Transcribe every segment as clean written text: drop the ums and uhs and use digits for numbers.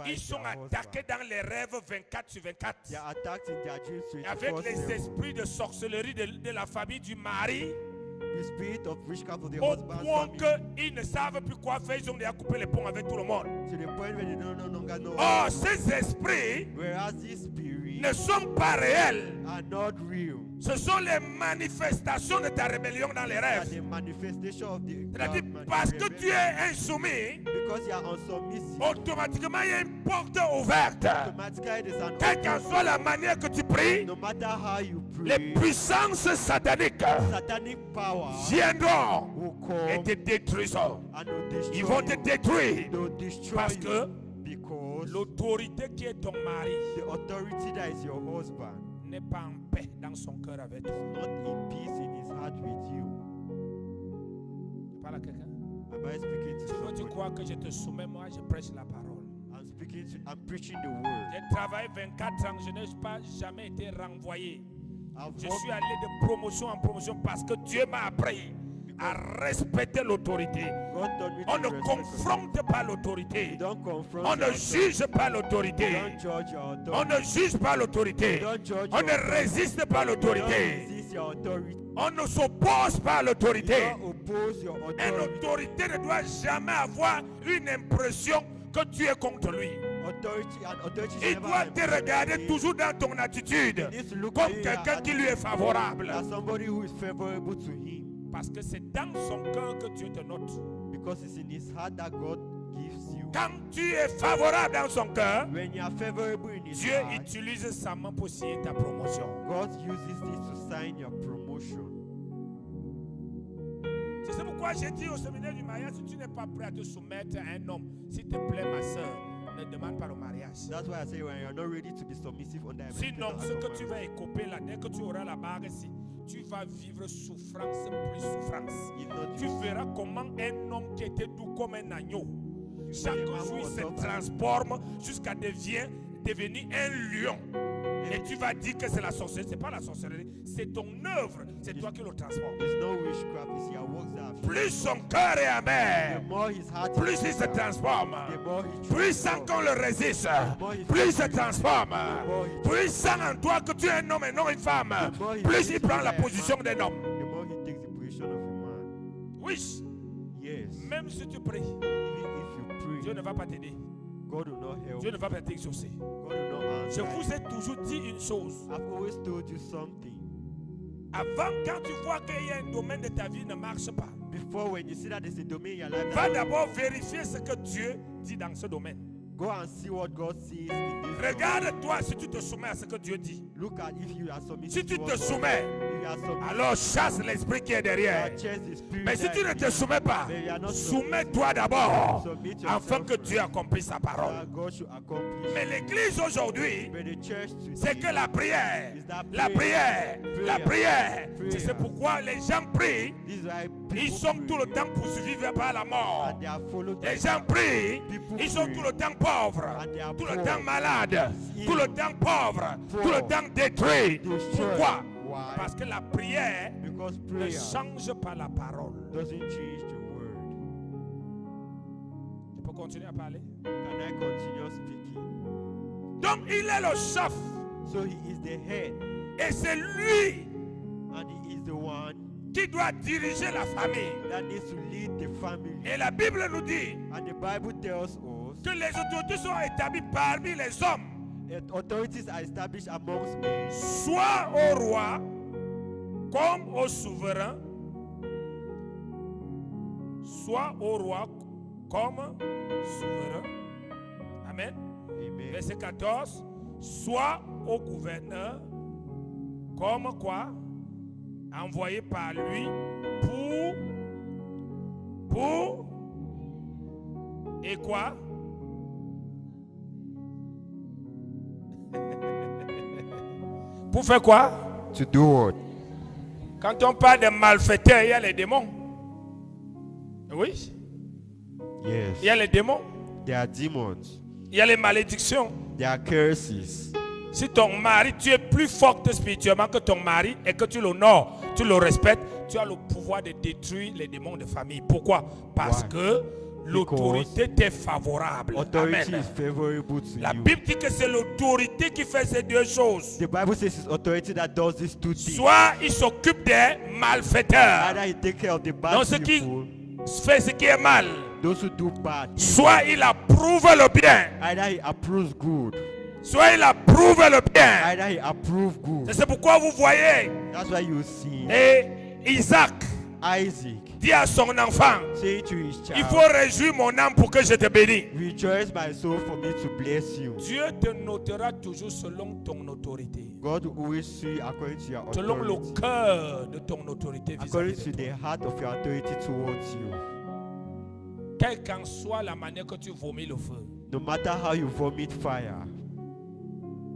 Ils sont attaqués dans les rêves 24 sur 24. They are attacked in their dreams Avec les 24/7. esprits de sorcellerie de la famille du mari, The spirit of witchcraft of the au husband's point family. qu'ils ne savent plus quoi faire. Ils ont déjà coupé les ponts avec tout le monde. To the point where they no longer know. Or, ces esprits Whereas these spirits ne sont pas réels. are not real. Ce sont les manifestations de ta rébellion dans les They are rêves. the manifestation of the C'est-à-dire, God parce que tu es insoumis, because you are unsubmissive. automatiquement il y a une porte ouverte. Automatically there's an Quelle qu'en soit la manière que tu pries, no matter how you les pray, puissances sataniques satanic power viendront will et come te détruiront. and will destroy Ils vont te you. détruire They'll destroy parce you que because l'autorité qui est ton mari the authority that is your husband n'est pas en paix dans son cœur avec toi. is not in peace in his heart with you. Je parle à quelqu'un. Am I speaking to Toi, tu somebody? crois que je te soumets, moi je prêche la parole. I'm preaching the word. J'ai travaillé 24 ans, je n'ai pas jamais été renvoyé. I've Je walked- suis allé de promotion en promotion parce que Dieu m'a appris à respecter l'autorité. God told me On to ne respect confronte pas l'autorité. you. Don't confront On your ne juge pas authority. l'autorité. Don't judge your authority. On ne juge pas l'autorité. Don't judge On your ne authority. résiste pas Don't l'autorité. resist your authority. On ne s'oppose pas à l'autorité. Don't oppose your Une authority. autorité ne doit jamais avoir une impression que tu es contre lui. Authority Il doit te regarder toujours dans ton attitude comme quelqu'un qui lui est favorable. as somebody who is favorable to him, Parce que c'est dans son cœur que Dieu te note. because it's in his heart that God gives you. Quand tu es favorable dans son cœur, When you are favorable in his Dieu heart, utilise sa main pour signer ta promotion. God uses this to sign your promotion. C'est pourquoi j'ai dit au séminaire du mariage, si tu n'es pas prêt à te soumettre à un homme, s'il te plaît ma soeur, ne demande pas le mariage. That's why I say when you're not ready to be submissive under a man, Sinon, don't ce ask que for tu vas écoper là, dès que tu auras la bague ici, tu vas vivre souffrance plus souffrance. marriage. If not, Tu you verras comment un homme qui était doux comme un agneau, chaque verras comment jour il se on transforme jusqu'à devenir un lion. Et tu vas dire que c'est la sorcellerie. C'est pas la sorcellerie, c'est ton œuvre. C'est toi qui le transformes. There's no witchcraft. It's your works that have Plus son cœur est The amer, more his heart plus is il se bitter, transforme. the more he Plus sans qu'on le résiste, plus il se transforme. Plus sans en toi que tu es un homme et non une femme, plus il prend la position d'un homme. the more he takes the position of a man. Oui, Yes. même si tu pries, Even if you Dieu pray, ne va pas t'aider. God will not help. Dieu ne va pas t'exaucer. God will not Je answer. vous ai toujours dit une chose. I've always told you something. Avant, quand tu vois qu'il y a un domaine de ta vie qui ne marche pas, Before, when you see that there's a domain in your life, va that d'abord vérifier ce que Dieu dit dans ce domaine. go and see what God sees in this. Regarde-toi si tu te soumets à ce que Dieu dit. Look at if you are submitted Si tu to te what God soumets, if you are submitted, alors chasse l'esprit qui est derrière. chase the spirit Mais si that tu ne is te soumets pas, But you are not soumets-toi d'abord Submit yourself afin que first. Dieu accomplisse sa parole. that God should accomplish. Mais l'église aujourd'hui, But the church c'est today que la prière, is that la prière, la prière. Prayer. C'est pourquoi les gens prient, This is why ils people sont pray tout le temps poursuivis par la mort. and they are followed Les by gens prient, People ils sont pray. tout le temps pauvres, And they are tout le poor. temps malades, Ill. tout le temps pauvres, Poor. tout le temps détruits. Destroyed. Pourquoi? Why? Parce que la prière Because ne prayer change pas la parole. doesn't change the word. Je peux continuer à parler? Can I continue speaking? Donc il est le chef So he is the head et c'est lui and he is the one qui doit diriger la famille. that needs to lead the family. Et la Bible nous dit And the Bible tells us que les autorités sont établies parmi les hommes, that authorities are established amongst men, soit au roi comme au souverain, soit au roi comme souverain. Amen. amen, Verset 14, soit au gouverneur comme quoi? Envoyé par lui pour et quoi? Pour faire quoi? to do what? Quand on parle de malfaiteurs, il y a les démons. Oui, Yes. il y a les démons. There are demons. Il y a les malédictions. There are curses. Si ton mari, tu es plus forte spirituellement que ton mari et que tu l'honores, tu le respectes, tu as le pouvoir de détruire les démons de famille. Pourquoi? Parce Why? que l'autorité t'est favorable. authority Amen. is favorable to La you. Bible dit que c'est l'autorité qui fait ces deux choses. The Bible says it's authority that does these two things. Soit il s'occupe des malfaiteurs, Either he take care of the bad donc ceux qui people, fait ce qui est mal, those who do bad. soit il approuve le bien, Either he approves good. soit il approuve le bien. Either he approves good. C'est pourquoi vous voyez, That's why you see et Isaac Isaac dit à son enfant, saying to his il child, faut réjouir mon âme pour que je te bénisse. rejoice my soul for me to bless you. Dieu te notera toujours selon ton autorité, God will always see you according to your selon le authority. cœur de ton autorité According vis-à-vis to de toi. the heart of your authority towards you. Quelle qu'en soit la manière que tu vomis le feu, No matter how you vomit fire,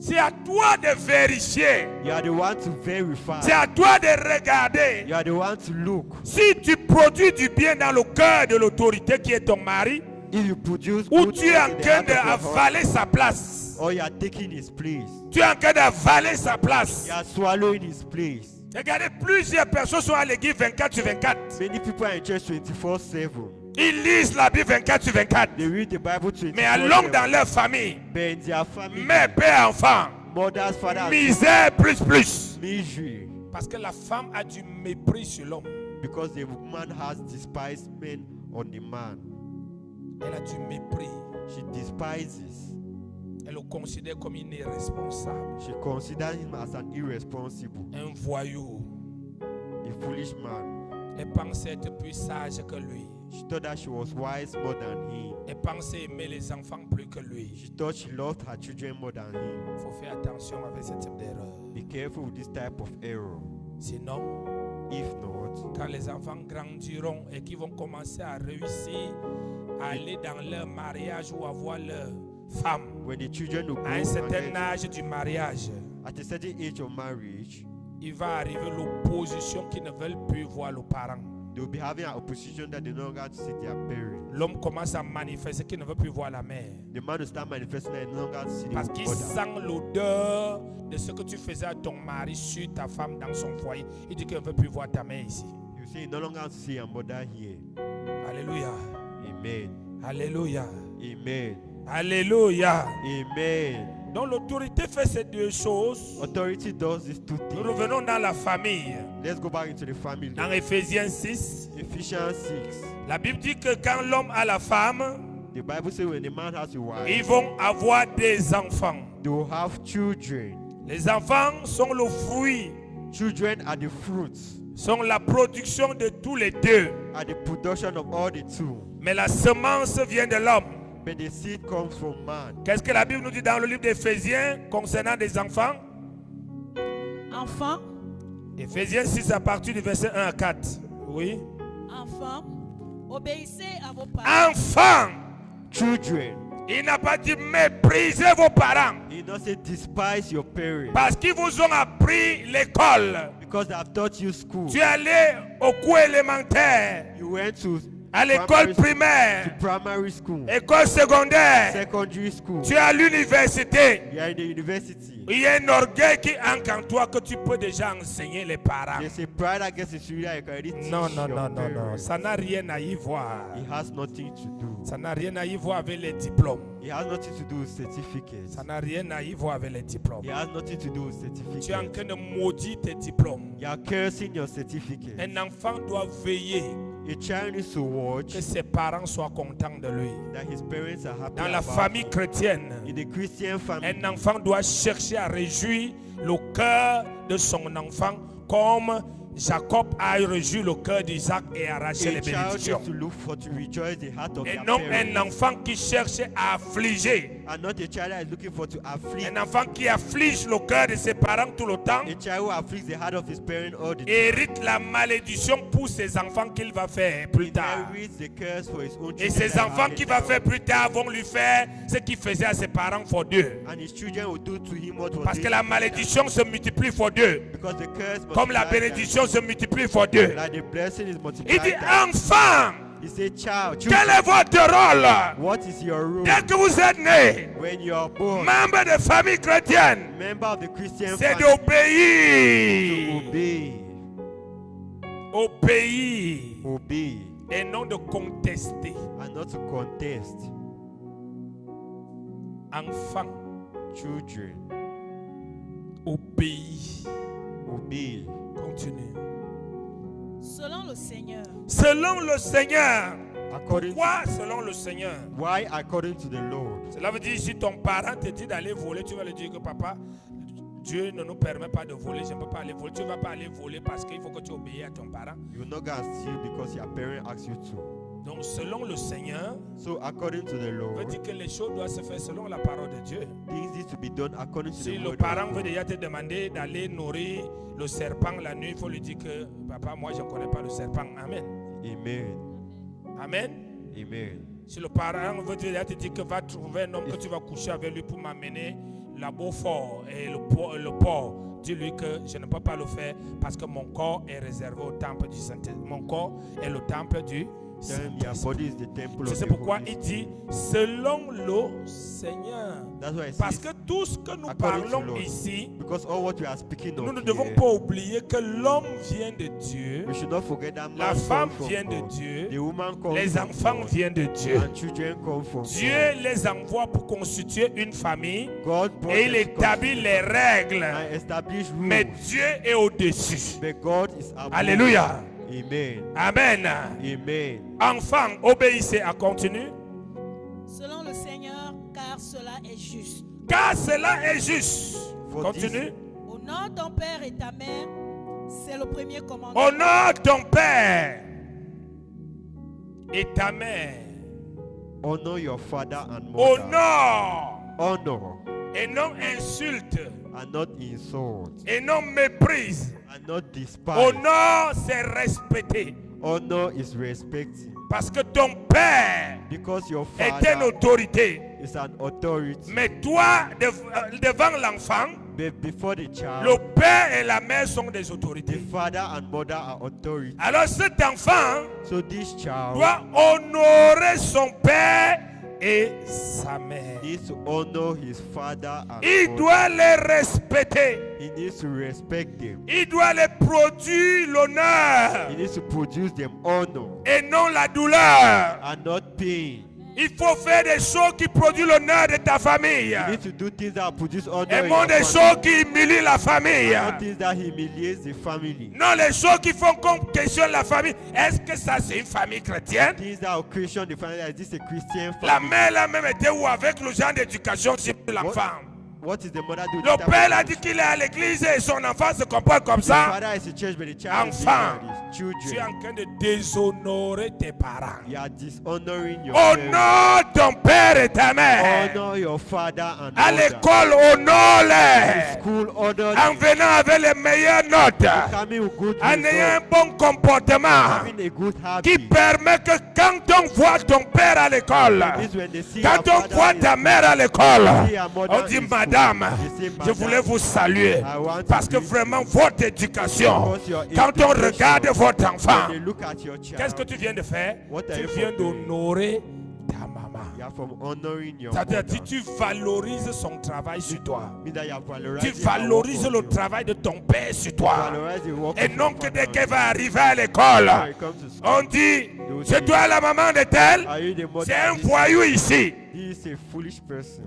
c'est à toi de vérifier, you are the one to verify. c'est à toi de regarder. You are the one to look. Si tu produis du bien dans le cœur de l'autorité qui est ton mari, If you produce ou good tu es en in the train heart of your husband, d'avaler sa place, or you are taking his place, tu es en train d'avaler sa place. you are swallowing his place. Regardez, plusieurs personnes sont à l'église 24 sur 24. Many people are in church 24/7. Ils lisent la Bible 24 sur 24. They read the Bible 24/7. Mais à l'homme dans leur famille, But in their family, mère, père, enfant, mothers, fathers, misère plus. misery. Parce que la femme a du mépris sur l'homme. Because the woman has despised men on the man. Elle a du mépris. She despises. Elle le considère comme un irresponsable, She considers him as an irresponsible, un voyou. a foolish man. Elle pensait être plus sage que lui. She thought that she was wise more than him. Elle pensait aimer les enfants plus que lui. She thought she loved her children more than him. Il faut faire attention avec ce type d'erreur. Be careful with this type of error. Sinon, If not, quand les enfants grandiront et qu'ils vont commencer à réussir à aller dans leur mariage ou avoir leur femme, when the children will grow à un and certain get- âge du mariage, at a certain age of marriage, il va arriver l'opposition qui ne veulent plus voir les parents. they will be having an opposition that they no longer to see their parents. L'homme commence à manifester qu'il ne veut plus voir la mère. The man will start manifesting and no longer to see Parce the qu'il mother. sent l'odeur de ce que tu faisais à ton mari sur ta femme dans son foyer. Il dit qu'il ne veut plus voir ta mère ici. You see, no longer to see your mother here. Alléluia. Amen. Alléluia. Amen. Alléluia. Amen. Donc l'autorité fait ces deux choses. Authority does these two Nous things. revenons dans la famille. Let's go back into the family. Dans Éphésiens 6, Ephesians 6. la Bible dit que quand l'homme a la femme, The Bible says when a man has a ils wife, vont avoir des enfants. they will have children. Les enfants sont le fruit, Children are the fruits, sont la production de tous les deux. are the production of all the two. Mais la semence vient de l'homme. But the seed comes from man. Qu'est-ce que la Bible nous dit dans le livre d'Éphésiens concernant des enfants? Enfants, Éphésiens 6 à partir du verset 1 à 4. Oui. enfants, obéissez à vos parents. Enfants, Children, il n'a pas dit méprisez vos parents he does not say despise your parents parce qu'ils vous ont appris l'école. because they have taught you school. Tu es allé au cours élémentaire, You went to à l'école primaire, primary school, école secondaire, secondary school. tu es à l'université. You are in the university. Il y a un orgueil qui ancre en toi que tu peux déjà enseigner les parents. There's a pride that gets into you that you can already teach Non, your non. parents. Ça n'a rien à y voir. It has nothing to do. Ça n'a rien à y voir avec les diplômes. It has nothing to do with certificates. Ça n'a rien à y voir avec les diplômes. It has nothing to do with Tu es en certificates. train de maudire tes diplômes. You are cursing your certificate. Un enfant doit veiller A child needs to watch que ses parents soient contents de lui. that his parents are happy Dans la about famille him. chrétienne, In the Christian family, un enfant doit chercher à réjouir le cœur de son enfant comme Jacob a réjoui le cœur d'Isaac et a arraché les a child bénédictions. needs to look for to rejoice the heart of Et their non parents. un enfant qui cherche à affliger. And not a child that is looking for to afflict. Un enfant qui afflige le cœur de ses parents tout le temps A child who afflicts the heart of his parent all the time. hérite la malédiction pour ses enfants qu'il va faire plus tard. Inherits the curse for his own Et children ses that enfants have qu'il later va faire on. plus tard vont lui faire ce qu'il faisait à ses parents fois deux. And his children will do to him what was Parce que done la to them. malédiction se multiplie fois deux. Because the curse Comme la multiplies bénédiction se multiplie fois deux. like the blessing is Il multiplied. dit times. enfant, He said, child, quel children, est votre rôle? what is your role Dès que vous êtes né, when you are born? membre de famille chrétienne, Member of the Christian c'est family, d'obéir. to obey. Obéir. Obey. Et non de contester. And and not to contest. Enfant, Children, obéis. obey. Continue. Selon le Seigneur. Selon le Seigneur. According Pourquoi selon le Seigneur? Why according to the Lord? Cela veut dire si ton parent te dit d'aller voler, tu vas lui dire que papa, Dieu ne nous permet pas de voler, je ne peux pas aller voler. Tu ne vas pas aller voler parce qu'il faut que tu obéis à ton parent. You will not go and steal because your parent asks you to. Donc selon le Seigneur, So according to the veut Lord, dire que les choses doivent se faire selon la parole de Dieu. things need to be done according to Si the le word parent of veut God. déjà te demander d'aller nourrir le serpent la nuit, il faut lui dire que papa, moi je ne connais pas le serpent. Amen. Amen. Amen. Amen. Si le parent veut déjà te dire que va trouver un homme que tu vas coucher avec lui pour m'amener la Beaufort et le port, dis-lui que je ne peux pas le faire parce que mon corps est réservé au temple du Saint-Esprit. Mon corps est le temple du Tell him your body is the temple of C'est the pourquoi Holy il Spirit. dit selon le Seigneur. That's why it Parce says, que tout ce que nous according to parlons Lord. ici, because all what we are speaking nous of ne devons here, pas oublier que l'homme vient de Dieu, we should not forget that la man femme comes from vient de God. Dieu, The woman comes les from enfants God. viennent de Dieu. And children come from Dieu les envoie pour constituer une famille God. God brought et il them to établit constitute les règles. and establish rules. Mais Dieu est au-dessus. But God is above. Alléluia. Amen. Amen. Amen. Enfants, obéissez à continue. Selon le Seigneur, car cela est juste. Car cela est juste. For Continue. Honore ton père et ta mère. C'est le premier commandement. Honore ton père et ta mère. Honor your father and mother. Honore Honor et non insulte and not insult et non méprise. and not despise. Honore, c'est respecter. Honor is respecting. Parce que ton père Because your est une father autorité. is an authority. Mais toi, devant l'enfant, But before the le child, père et la mère sont des the autorités. father and mother are authority. Alors cet enfant So this child doit honorer son père et sa mère. needs to honor his father and Il mother. doit les respecter. He needs to respect them. Il doit les produire l'honneur He needs to produce them honor et non la douleur. and not pain. Il faut faire des choses qui produisent l'honneur de ta famille. You need to do things that produce honor Et in non your des family. choses qui humilient la famille. Not things that humiliates the family. Non, les choses qui font qu'on questionne la famille. Est-ce que ça c'est une famille chrétienne? Things that will question the family. Is this a Christian La family? mère là même était où avec le genre d'éducation sur l'enfant? What is the mother doing? Le père a dit qu'il est à l'église et son enfant se comporte comme The ça. father is in church, but the child is Enfant, being like this. tu es Children, en train de déshonorer tes parents. you are dishonoring your parents. Honore ton père et ta mère. Honor your father and À mother. l'école, honore-les. School, honor En them. venant avec les meilleures notes. Coming with good En ayant un results. bon comportement. Having a good Qui habit. permet que quand on voit ton père à l'école, This when they see quand your on father voit in ta school, mère à l'école, see your mother on dit in school. madame, They say, je "Madam, voulais vous saluer I want to parce que greet vraiment you. votre éducation, Because your quand on education, regarde votre enfant, when they look at your child, qu'est-ce que tu viens de faire? What are Tu you viens doing? d'honorer ta maman. you are from honoring your C'est-à-dire mother. que tu valorises son travail sur toi. Means that you are Tu valorizing the valorises work le of you. travail de ton père sur toi. Valorize the work Et of non your que father dès on qu'elle you. va arriver à l'école, When it comes to school, on dit, c'est toi la maman de tel, are you the mother c'est un of this? voyou ici. He is a foolish person.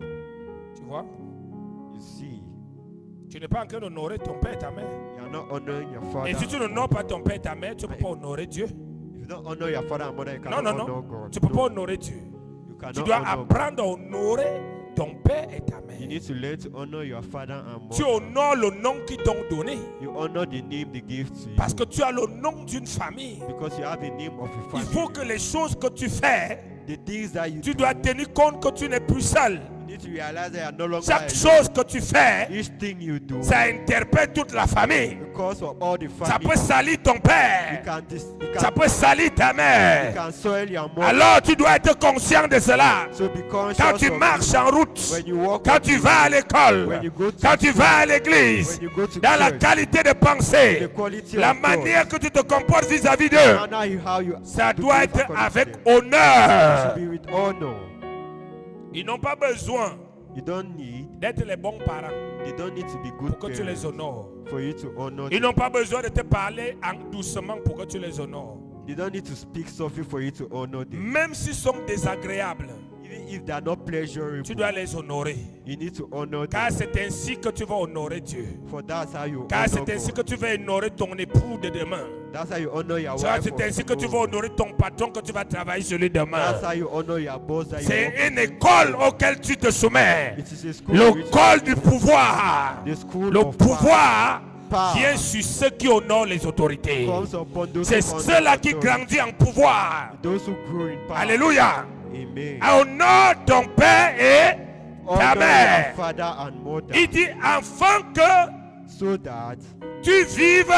Tu vois? You see, Tu n'es pas en train d'honorer ton père et ta mère. you are not honoring your father. Et si tu n'honores pas ton père et ta mère, tu ne peux pas honorer Dieu. If you don't honor your father and mother, you Non, cannot non, honor non. God. Tu ne peux No, pas honorer Dieu. you cannot Tu dois honor God. apprendre à honorer ton père et ta You mère. need to learn to honor your father and Tu mother. honores le nom qu'ils t'ont donné. You honor the name they give to you. Parce que tu as le nom d'une famille. Because you have the name of a Il family. faut que les choses que tu fais, The things that you tu do, dois tenir compte que tu n'es plus seul. you need to realize that you are no longer Chaque alone. chose que tu fais, Each thing you do, ça interpelle toute la famille. because of all the Ça family, peut salir ton you père. Ça peut salir ta you mère. can soil your mother. Alors tu dois être conscient de cela. So be conscious Quand tu of marches it. en route, When you walk quand on tu the vas à road, l'école, when you go to quand tu school, vas à l'église, when you go to dans la church, qualité de pensée, the quality la of manière que tu te comportes vis-à-vis d'eux, how you ça do doit things être according to avec them. honneur. To be with honor. Ils n'ont pas besoin You don't need, d'être les bons parents they don't need to be pour good que tu les parents honores. for you to honor Ils them. n'ont pas besoin de te parler doucement pour que tu les honores. They don't need to speak softly for you to honor them. Même s'ils sont désagréables, Even if they are not pleasurable, tu dois les honorer. you need to honor Car them. c'est ainsi que tu vas honorer Dieu. For that's how you Car honor c'est ainsi God. que tu vas honorer ton époux de demain. That's how you honor your Car wife. c'est ainsi que tu vas tomorrow. honorer ton patron que tu vas travailler sur lui demain. That's how you honor your boss. That you C'est work une with. école auquel tu te soumets. It is a school in which L'école du pouvoir. the school Le of pouvoir power vient sur ceux qui honorent les autorités. comes upon those C'est who honor ceux-là qui authority. grandissent en pouvoir. Those who grow in power. Alléluia. Amen. Honore ton père et ta Honor your mère. father and mother, Il dit afin que so that tu vives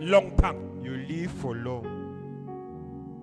longtemps. you live for long.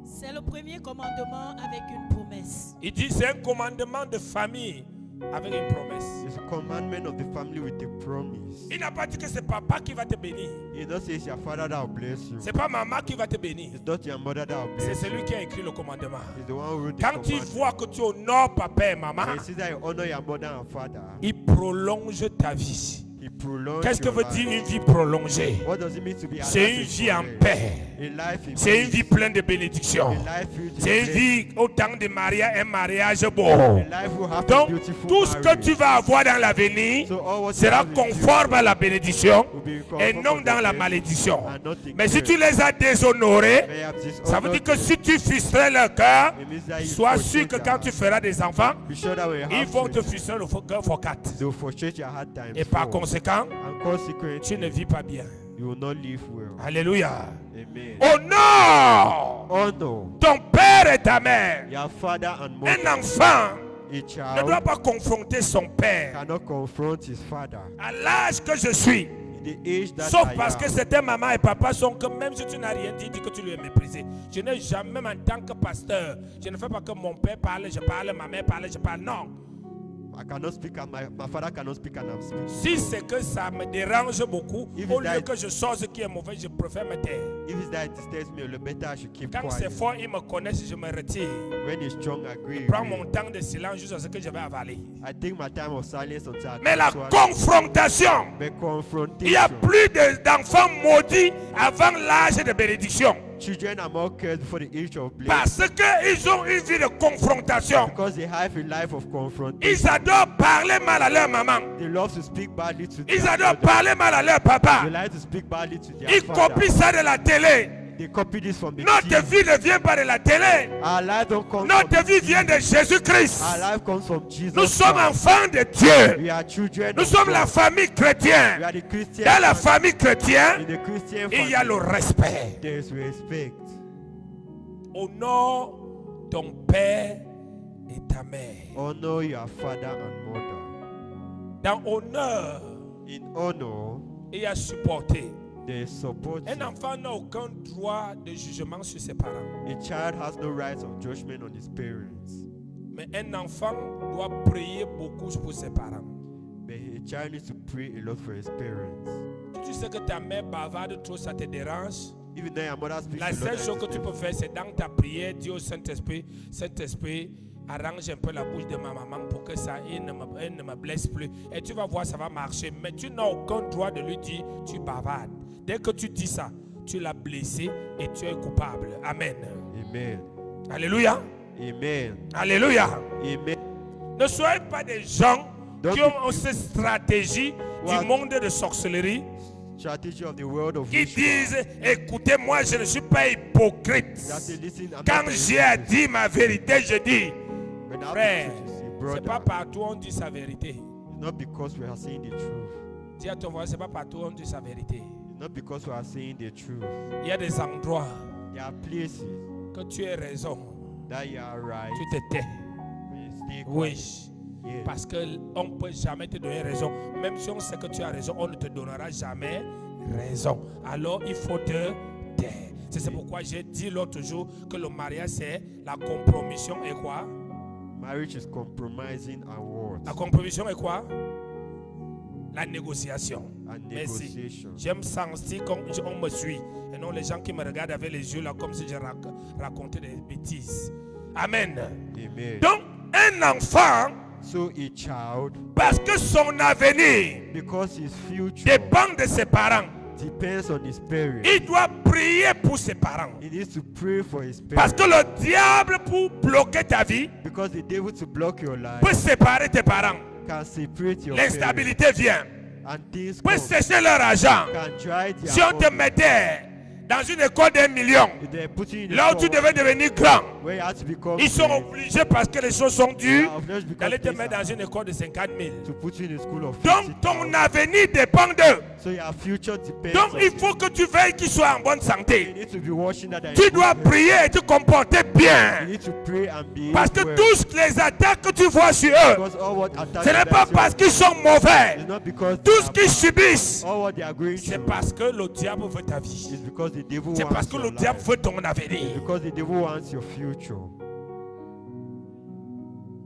C'est le premier commandement avec une promesse. Il dit c'est un commandement de famille avec une promesse. It's a commandment of the family with a promise. Il n'a pas dit que c'est papa qui va te bénir. He does say it's your father that will bless you. C'est pas maman qui va te bénir. It's not your mother that will C'est bless celui you. qui a écrit le commandement. It's the one who wrote the Quand tu commandment. vois que tu honores papa et maman, And you see that you honor your mother and father. il prolonge ta vie. He prolongs Qu'est-ce que your veut life. dire une vie prolongée? What does it mean to be alive? C'est une vie en paix. A life in C'est une peace. vie pleine de bénédictions. A life filled with C'est une blessing. vie au temps de mariage, un mariage beau. A life who have a Donc, beautiful tout ce que marriage. tu vas avoir dans l'avenir So all what you sera have in conforme future à la bénédiction will be et conform non to dans the la blessing malédiction. and not in Mais si curse. tu les as déshonorés, They have dishonored ça veut dire que them. si tu frustrais leur cœur, It means that you sois sûr frustrate que your quand heart. tu feras des enfants, Be sure that when you ils have vont te children, frustrer le cœur for 4. they will frustrate your heart times Et par 4. conséquent, And consequently, tu ne vis pas bien. you will not live well. Alléluia. Amen. Honore Honor ton père et ta mère. your father and Un mother. enfant A ne child doit pas confronter son père. cannot confront his father. À l'âge que je suis, In the age that sauf I parce am, que certains mamans et papas sont que même si tu n'as rien dit, dis que tu lui as méprisé. Je n'ai jamais, même en tant que pasteur, je ne fais pas que mon père parle, je parle, ma mère parle, je parle. Non. I cannot speak and my father cannot speak and I'm speaking. Si c'est que ça me dérange beaucoup, If au it's lieu that- que je sors ce qui est mauvais, je préfère me taire. If it's that it disturbs me, the better I should keep Quand c'est quiet. fort, ils me connaissent, je me retire. When it's strong, I agree. Je prends mon temps de silence jusqu'à ce que je vais avaler. I take my time of silence until I Mais can la swallow. confrontation, But il y a confrontation. plus d'enfants maudits avant l'âge de bénédiction. Children are more cursed before the age of blessing. Parce qu'ils ont une vie de confrontation. Because they have a life of confrontation. Ils adorent parler mal à leur maman. They love to speak badly to their Ils adorent mother. parler mal à leur papa. They like to speak badly to their Ils father. copient ça de la télé. They copy this from the Notre TV. vie ne vient pas de la télé. Our life don't come from Notre the vie TV. vient de Jésus-Christ. Our life comes from Jesus Nous sommes Christ. enfants de Dieu. We are children Nous of sommes God. la famille We chrétienne. are the Christian Dans la family. famille chrétienne, In the Christian il y a le family, respect. there is respect. Honore ton père et ta mère. Honor your father and mother. Dans honneur, In honor, il y a supporter. there is support. Un enfant n'a aucun droit de jugement sur ses parents. A child has no rights of judgment on his parents. Mais un enfant doit prier beaucoup pour ses parents. But a child needs to pray a lot for his parents. Tu sais que ta mère bavarde trop, ça te dérange. Even though your mother speaks La a lot, seule that chose que is tu peux faire, c'est dans ta prière, dire au Saint-Esprit, Saint-Esprit, arrange un peu la bouche de ma maman pour que ça elle ne me blesse plus. Et tu vas voir, ça va marcher. Mais tu n'as aucun droit de lui dire, tu bavardes. Dès que tu dis ça, tu l'as blessé et tu es coupable. Amen. Amen. Alléluia. Amen. Alléluia. Amen. Ne soyez pas des gens Donc, qui ont cette stratégie Ouais. du monde de sorcellerie, Strategy of the world of qui witchcraft. disent, écoutez, moi je ne suis pas hypocrite. That say, listen, I'm Quand not j'ai telling dit ma vérité, je dis, you. When I have frère, the truth to say, c'est brother, pas partout on dit sa vérité. it's not because we are saying the truth. Dis à ton voisin, c'est pas partout on dit sa vérité. It's not because we are saying the truth. Il y a des endroits There are places que tu as raison, that you are right. tu te tais. We stay quiet. Oui. Yeah. Parce qu'on ne peut jamais te donner raison. Même si on sait que tu as raison, on ne te donnera jamais raison. Alors il faut te taire. C'est pourquoi j'ai dit l'autre jour que le mariage c'est la compromission et quoi? Marriage is compromising our words La compromission est quoi? La négociation. and Merci. negotiation. J'aime sentir qu'on me suit. Et non les gens qui me regardent avec les yeux là comme si je racontais des bêtises. Amen. Amen. Donc, un enfant, So a child, parce que son avenir because his future dépend de ses parents, depends on his parents. il doit prier pour ses parents. He needs to pray for his Parce parents. que le diable, pour bloquer ta vie, Because the devil to block your life peut séparer tes parents. can separate your parents. L'instabilité vient. And things Peut come, sécher leur argent. can dry their Si on te money. mettait dans une école d'1 million, If they put you in a là où tu store devais devenir grand, where you have to become ils sont great, obligés parce que les choses sont dures now, because d'aller te things mettre are dans une école de 50 000. to put you in a school of Donc ton 50,000. avenir dépend d'eux. So your future depends Donc on il you. faut que tu veilles qu'ils soient en bonne You santé. need to be watching that. Tu dois prier et te comporter You bien. need to pray and be Parce que well. tous les attaques que tu vois sur eux, Because all what attacks ce n'est pas that parce you- qu'ils sont mauvais. it's not because Tout they ce are qu'ils bad. subissent, All what they are going c'est through parce que le diable veut ta vie. is because the devil C'est wants parce que your le diable life. veut ton It's avenir. because the devil wants your future.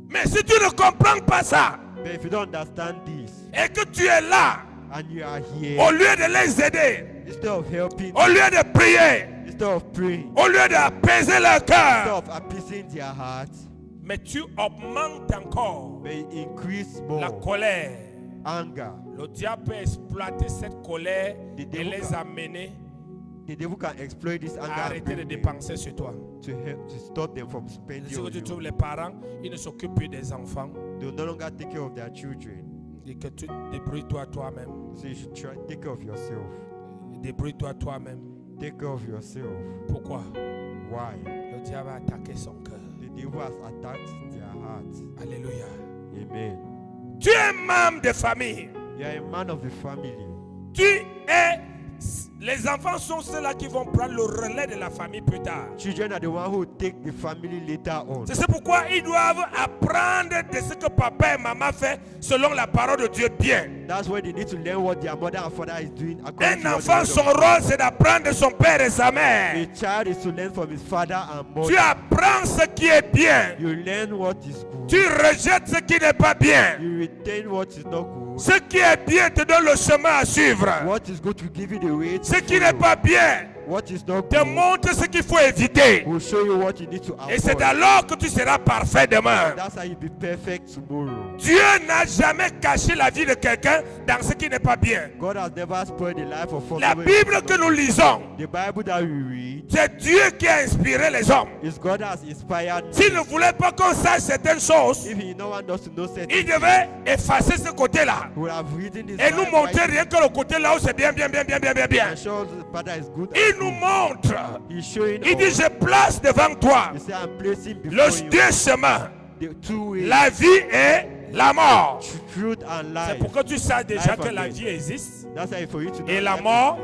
Mais si tu ne comprends pas ça But if you don't understand this et que tu es là, and you are here, au lieu de les aider, instead of helping, au lieu de prier, instead of praying, au lieu d'apaiser leur instead cœur, of appeasing their hearts, mais tu augmentes encore they increase la more colère. anger. Le diable peut exploiter cette colère The et devil les can- amener The devil can exploit this à anger and arrêter de bring them dépenser sur toi. to help to stop them from spending Si on tu trouves you. les parents, ils ne s'occupent plus des enfants. They will no longer take care of their children. Et que tu débrouilles-toi toi-même. So you should try take care of yourself. Débrouille-toi toi-même. Take care of yourself. Pourquoi? Why? Le diable a attaqué son cœur. The devil has attacked their hearts. Alléluia. Amen. Tu es membre de famille. You are a man of the family. Tu es... Les enfants sont ceux-là qui vont prendre le relais de la famille plus tard. Children are the one who take the family later on. C'est pourquoi ils doivent apprendre de ce que papa et maman font selon la parole de Dieu bien. That's why they need to learn what their mother and father is doing according Un to what enfant, the son word of rôle, c'est d'apprendre de son père et sa God. mère. A child is to learn from his father and Tu mother. apprends ce qui est bien. You learn what is good. Tu rejettes ce qui n'est pas bien. You retain what is not good. Ce qui est bien te donne le chemin à suivre. What is good will give you the way to Ce qui n'est follow. pas bien What is not te good montre ce qu'il faut éviter. will show you what you need to Et c'est avoid. alors que tu seras parfait demain. That's how you be perfect tomorrow. Dieu n'a jamais caché la vie de quelqu'un dans ce qui n'est pas bien. God has never spoiled the life of La someone. Bible que nous lisons, The Bible that we read c'est Dieu qui a inspiré les hommes. is God has inspired me. S'il ne voulait pas qu'on sache certaines choses, If he no one does to know certain il things, devait effacer ce côté-là he would have written this et nous Bible montrer right rien que le côté là où c'est bien, bien, bien, bien, bien, bien, bien. and show the father is good. Il nous montre. He's showing Il dit, us. je place devant toi He said, I'm placing before le you deux chemins, the two ways, la vie et la mort. truth and C'est life. pour que tu saches déjà Life que and la death. vie existe That's why for you to know et la life mort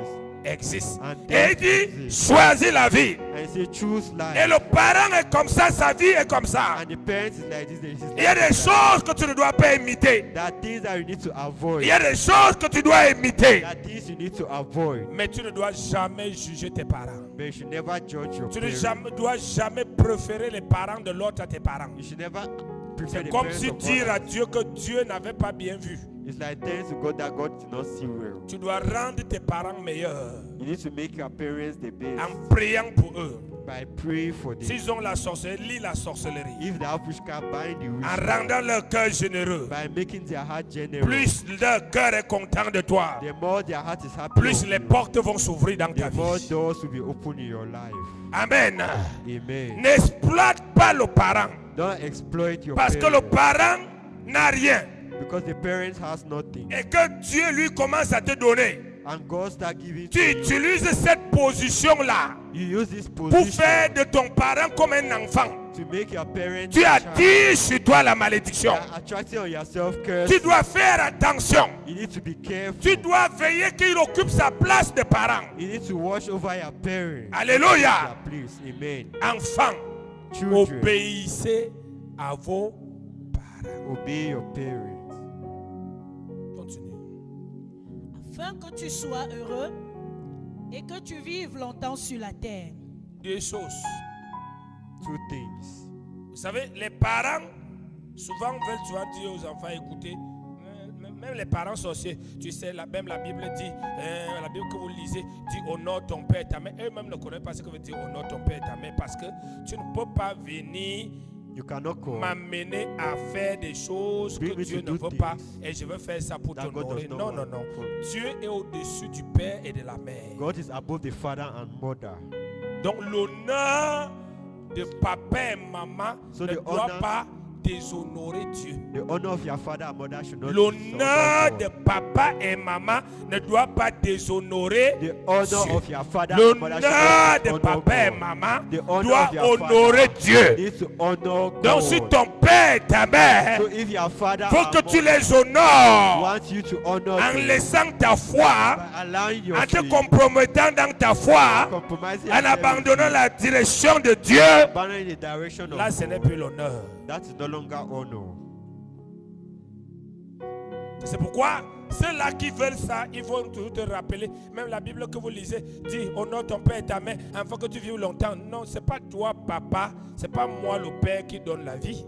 exists. existe. And Et death il dit, exists. choisis la vie. And he said, choose life. Et le parent est comme ça, sa vie est comme ça. And the parents is like this. Il y a des choses que tu ne dois pas imiter. There are things that you need to avoid. Il y a des choses que tu dois imiter. There are things you need to avoid. Mais tu ne dois jamais juger tes parents. But you should never judge your Tu ne parents. dois jamais préférer les parents de l'autre à tes parents. You should never prefer C'est the comme parents si of dire à others. Dieu que Dieu n'avait pas bien vu. It's like telling to God that God did not see well. Tu dois rendre tes parents meilleurs You need to make your parents the best en priant pour eux. by praying for them. S'ils ont la sorcellerie, lis la sorcellerie. If they have witchcraft, bind the En witchcraft. rendant leur cœur généreux. By making their heart generous. Plus leur cœur est content de toi, The more their heart is happy, plus of les you, portes vont s'ouvrir dans ta the more vie. doors will be open in your life. Amen. Amen. N'exploite pas le parent. Don't exploit your Parce que le parents. parent n'a rien. Because the parents has nothing. Et que Dieu lui commence à te donner. And God start giving Tu to you. utilises cette position-là You use this pour position faire de ton parent comme un enfant. to make your parents Tu a child. attires sur toi la malédiction. You are attracting on yourself curse. Tu dois faire attention. You need to be careful. Tu dois veiller qu'il occupe sa place de parent. You need to watch over your parents. Alléluia. Please. Amen. Enfants, Children, obéissez à vos parents. obey your parents. Continue. afin que tu sois heureux et que tu vives longtemps sur la terre. Deux choses. Two things. Vous savez, les parents souvent veulent souvent dire aux enfants, écoutez, même les parents sorciers, tu sais, même la Bible dit, la Bible que vous lisez, dit honore ton père et ta mère. Eux-mêmes ne connaissent pas ce que veut dire honore ton père et ta mère parce que tu ne peux pas venir You cannot come. m'amener à faire des choses que Bring me Dieu to ne do veut pas things et je veux faire ça pour that God t'honorer. does not Non, want non, non. for- Dieu est au-dessus du père et de la mère. God is above the father and mother. Donc l'honneur de papa et maman So ne the doit honor- pas déshonorer Dieu. The honor of your father and mother should not L'honneur dishonor de God. papa et maman ne doit pas déshonorer The honor Dieu. of your father and mother should L'honneur not de dishonor papa et God. maman The honor doit of your honorer father Dieu. needs to honor God. Donc si ton père et ta mère So if your father faut and que tu mother les honores want you to honor en them laissant ta foi, by allowing your en te faith, compromettant dans ta foi, compromising en yourself abandonnant with la direction de Dieu, abandoning the direction là of ce n'est God, plus l'honneur. that is no longer honor. C'est pourquoi ceux-là qui veulent ça, ils vont toujours te rappeler. Même la Bible que vous lisez dit honore ton père et ta mère afin que tu vives longtemps. Non, c'est pas toi, papa. C'est pas moi, le père, qui donne la vie.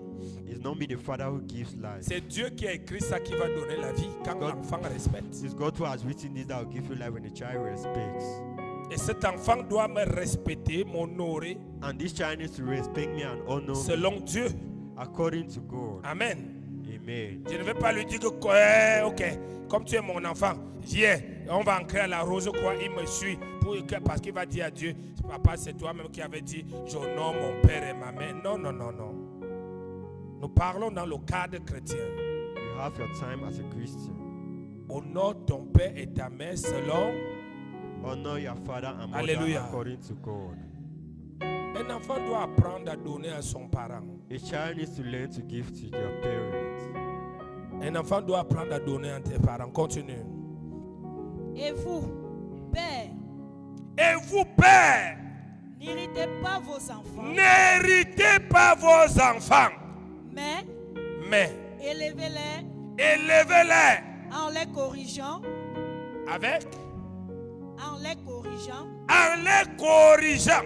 It's not me, the father, who gives life. C'est Dieu qui a écrit ça qui va donner la vie quand God- l'enfant respecte. It's God who has written this that will give you life when the child respects. Et cet enfant doit me respecter, m'honorer And this child needs to respect me and honor me selon Dieu. according to God. Amen. Amen. Je ne vais pas lui dire que, ok, comme tu es mon enfant, viens, on va ancrer à la rose, quoi, il me suit, parce qu'il va dire à Dieu, papa, c'est toi-même qui avais dit, j'honore mon père et ma mère. Non, non, non, non. Nous parlons dans le cadre chrétien. You have your time as a Christian. Honore ton père et ta mère selon. Honor your father and mother Alléluia. according to God. Un enfant doit apprendre à donner à son parent. A child needs to learn to give to their parents. Un enfant doit apprendre à donner à tes parents. Continue. Et vous, pères, Et vous, pères, n'irritez pas vos enfants, n'héritez pas vos enfants, mais élevez-les élevez-les en les corrigeant, avec, en les corrigeant en les corrigeant,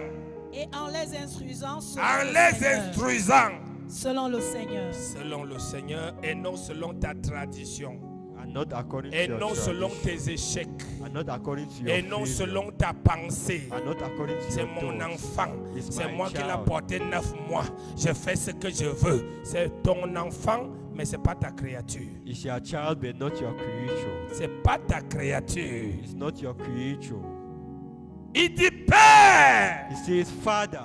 et en les instruisant selon en le les Seigneur. instruisant Selon le Seigneur. selon le Seigneur et non selon ta tradition And not according et to your non selon tradition. tes échecs And not according to your et non failure. selon ta pensée. And not according to C'est your mon thoughts. enfant. It's C'est my moi qui l'ai child. porté 9 mois. Je fais ce que je veux. C'est ton enfant, mais ce n'est pas ta créature. It's your child, but not your creature. Ce n'est pas ta créature. It's not your creature. Il dit, Père, He says, Father,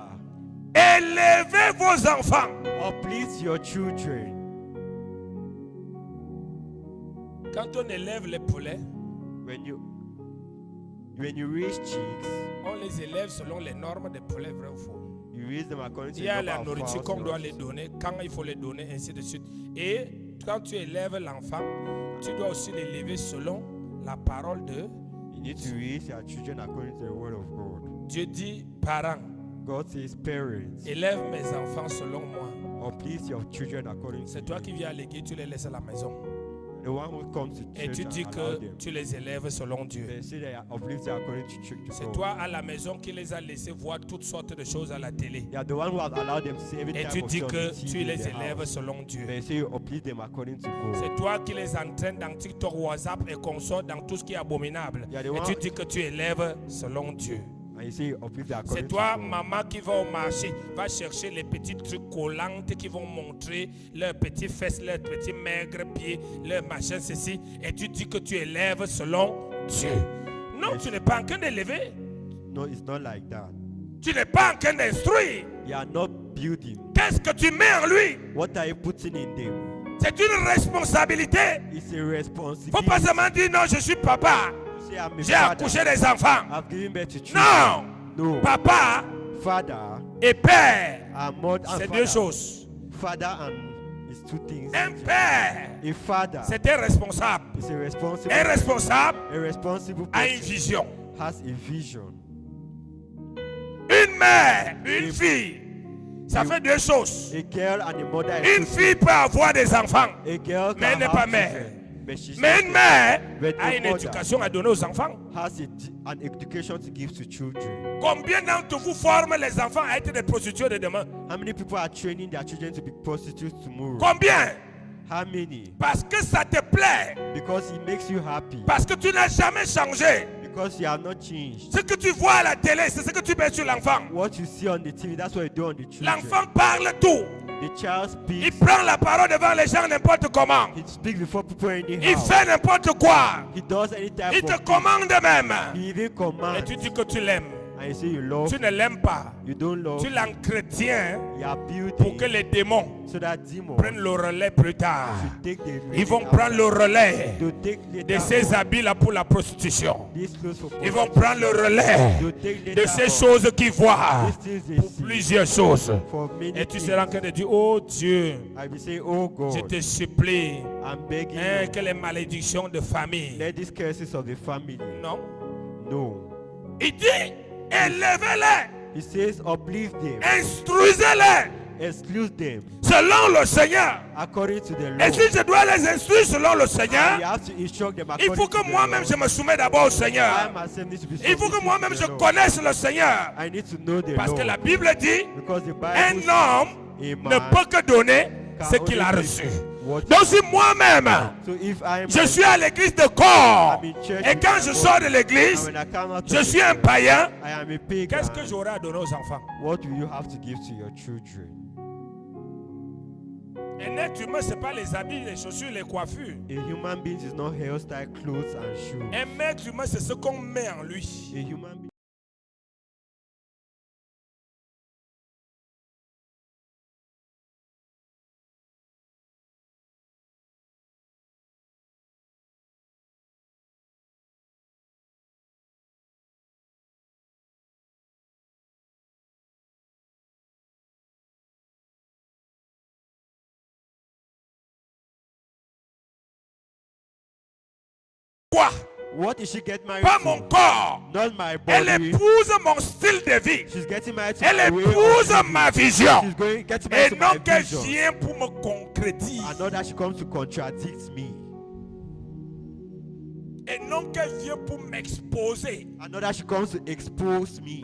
élevez vos enfants. uplift your children. Quand on élève les poulets, When you raise chicks, on les élève selon les normes des poulets, vrai ou faux? you raise them according to Il y a the la number of nourriture fowls qu'on doit you les have. donner, quand il faut les donner, ainsi de suite. Et quand tu élèves l'enfant, tu dois aussi l'élever selon la parole de You need to raise your children according to the word of God. Dieu. Dit, parents, God says, parents, élève mes enfants selon moi. uplift your children according to C'est toi me. qui viens à l'église, tu les laisses à la maison. The one who comes to Et church tu dis and allow que them. tu les élèves selon Dieu. They say they are uplifted according to church. C'est toi à la maison qui les a laissés voir toutes sortes de choses à la télé. You are the one who have allowed them to see every Et type tu of dis thing on que the TV tu in les the élèves house. selon Dieu. They say you uplift them according to God. C'est toi qui les entraînes dans TikTok, WhatsApp et consorts dans tout ce qui est abominable. Il y a des Et gens- tu dis que tu élèves selon Dieu. And you say you uplift them according C'est to toi, God. maman, qui va au marché, va chercher les petits trucs collants qui vont montrer leurs petits fesses, leurs petits maigres pieds, leurs machins, ceci. Et tu dis que tu élèves selon Dieu. Non, Yes. tu n'es pas en train d'élever. No, it's not like that. Tu n'es pas en train d'instruire. You are not building. Qu'est-ce que tu mets en lui? What are you putting in them? C'est une responsabilité. It's a Il ne responsibility. faut pas seulement dire non, je suis papa. You say, I'm a J'ai father. accouché des enfants. I've given birth to children. Non. No. Papa Father et père, and mother. c'est and deux father. choses. Father and it's two things. Un père, A father c'est un responsable. is a responsible. Un responsable A responsible a une person vision. has a vision. Une mère, une fille, ça fait deux choses. A girl and a mother. Une fille peut avoir des enfants, A girl mais elle can n'est pas have mère. children, but she's mais not une a- mère But a a une mother éducation à donner aux enfants. has an education to give to children. Combien d'entre vous forment les enfants à être des prostituées de demain? How many people are training their children to be prostitutes tomorrow? Combien? How many? Parce que ça te plaît. Because it makes you happy. Parce que tu n'as jamais changé. Because you have not changed. Ce que tu vois à la télé, c'est ce que tu mets sur l'enfant. What you see on the TV, that's what you do on the children. L'enfant parle tout. The The child Il speaks. prend la parole devant les gens n'importe comment. He speaks before people Il anyhow. fait n'importe quoi. He does any type Il te of thing. commande même. He even Et commands. tu dis que tu l'aimes. And you say you love. Tu ne l'aimes pas. You don't love. Tu l'entretiens You are pour que building les démons so that demons prennent le relais plus tard. should take the Ils vont reign prendre le after. relais To take de later ces on habits-là pour la prostitution. these clothes for Ils vont prostitution. prendre le relais To take de later ces on choses qu'ils voient these things they pour see plusieurs choses. for many Et tu things. seras en train de dire, oh Dieu, I will say, oh je God, te supplie I'm begging hein, you, que les malédictions de famille. let these curses of the family. Non. No. Il dit, élevez-les, He says, uplift them, instruisez-les exclude them selon le Seigneur. according to the Et law. si je dois les instruire selon le You Seigneur, have to instruct them il according faut to que the moi-même law. je me soumets d'abord au I Seigneur. myself need to be Il faut que submissive moi-même to je the law. connaisse le Seigneur. I need to know the Parce law. que la Bible dit, Because the un Bible homme says, ne peut que donner ce qu'il a reçu. Donc si moi-même, So if I am je suis à l'église de corps, I'm in church et quand je sors de and l'église, when I come out je of suis the un church, païen, I am a pagan. qu'est-ce que j'aurai à donner aux enfants? What do you have to give to your children? Un être humain, ce n'est pas les habits, les chaussures, les coiffures. A human being is not hairstyle, clothes, and shoes. Un être humain, c'est ce qu'on met en lui. A human being. Quoi? What is she get married Pas to? mon corps. Not my Elle body. épouse mon style de vie. She's getting married to Elle my way of épouse living. ma vision. She's getting Et married to non my qu'elle vision. vient pour me concrétiser. And not that she comes to contradict me. Et non qu'elle vient pour m'exposer. And not that she comes to expose me.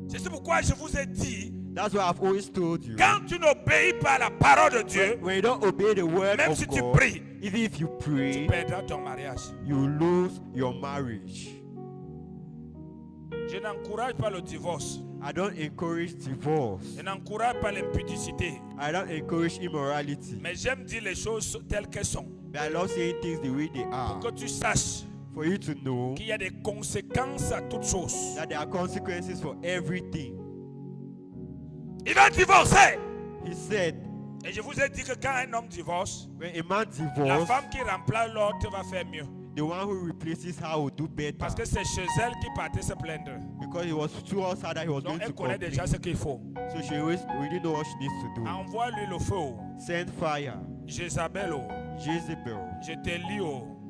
C'est pourquoi je vous ai dit, That's why I've always told you. quand tu n'obéis pas à la parole de Dieu, When you don't obey the word même of si tu God, pries, even if you tu pray, perdras ton mariage. you lose your marriage. Je n'encourage pas le divorce. I don't encourage divorce. Je n'encourage pas l'impudicité. I don't encourage immorality. Mais j'aime dire les choses telles qu'elles sont. But I love saying things the way they are. Pour que tu saches For you to know qu'il y a des conséquences à toutes choses. that there are consequences for everything. Il va divorcer. He said, Et je vous ai dit que quand un homme divorce, when a man la divorces, femme qui remplace l'autre va faire mieux. the one who replaces her will do better. Parce que c'est chez elle qui partait se plaindre. Because he was too outside that he was Donc going elle to connaît complain. déjà ce qu'il faut. So she always really know what she needs to do. Envoie-lui le feu. Send fire. Jézabel, Jezebel, je te lis,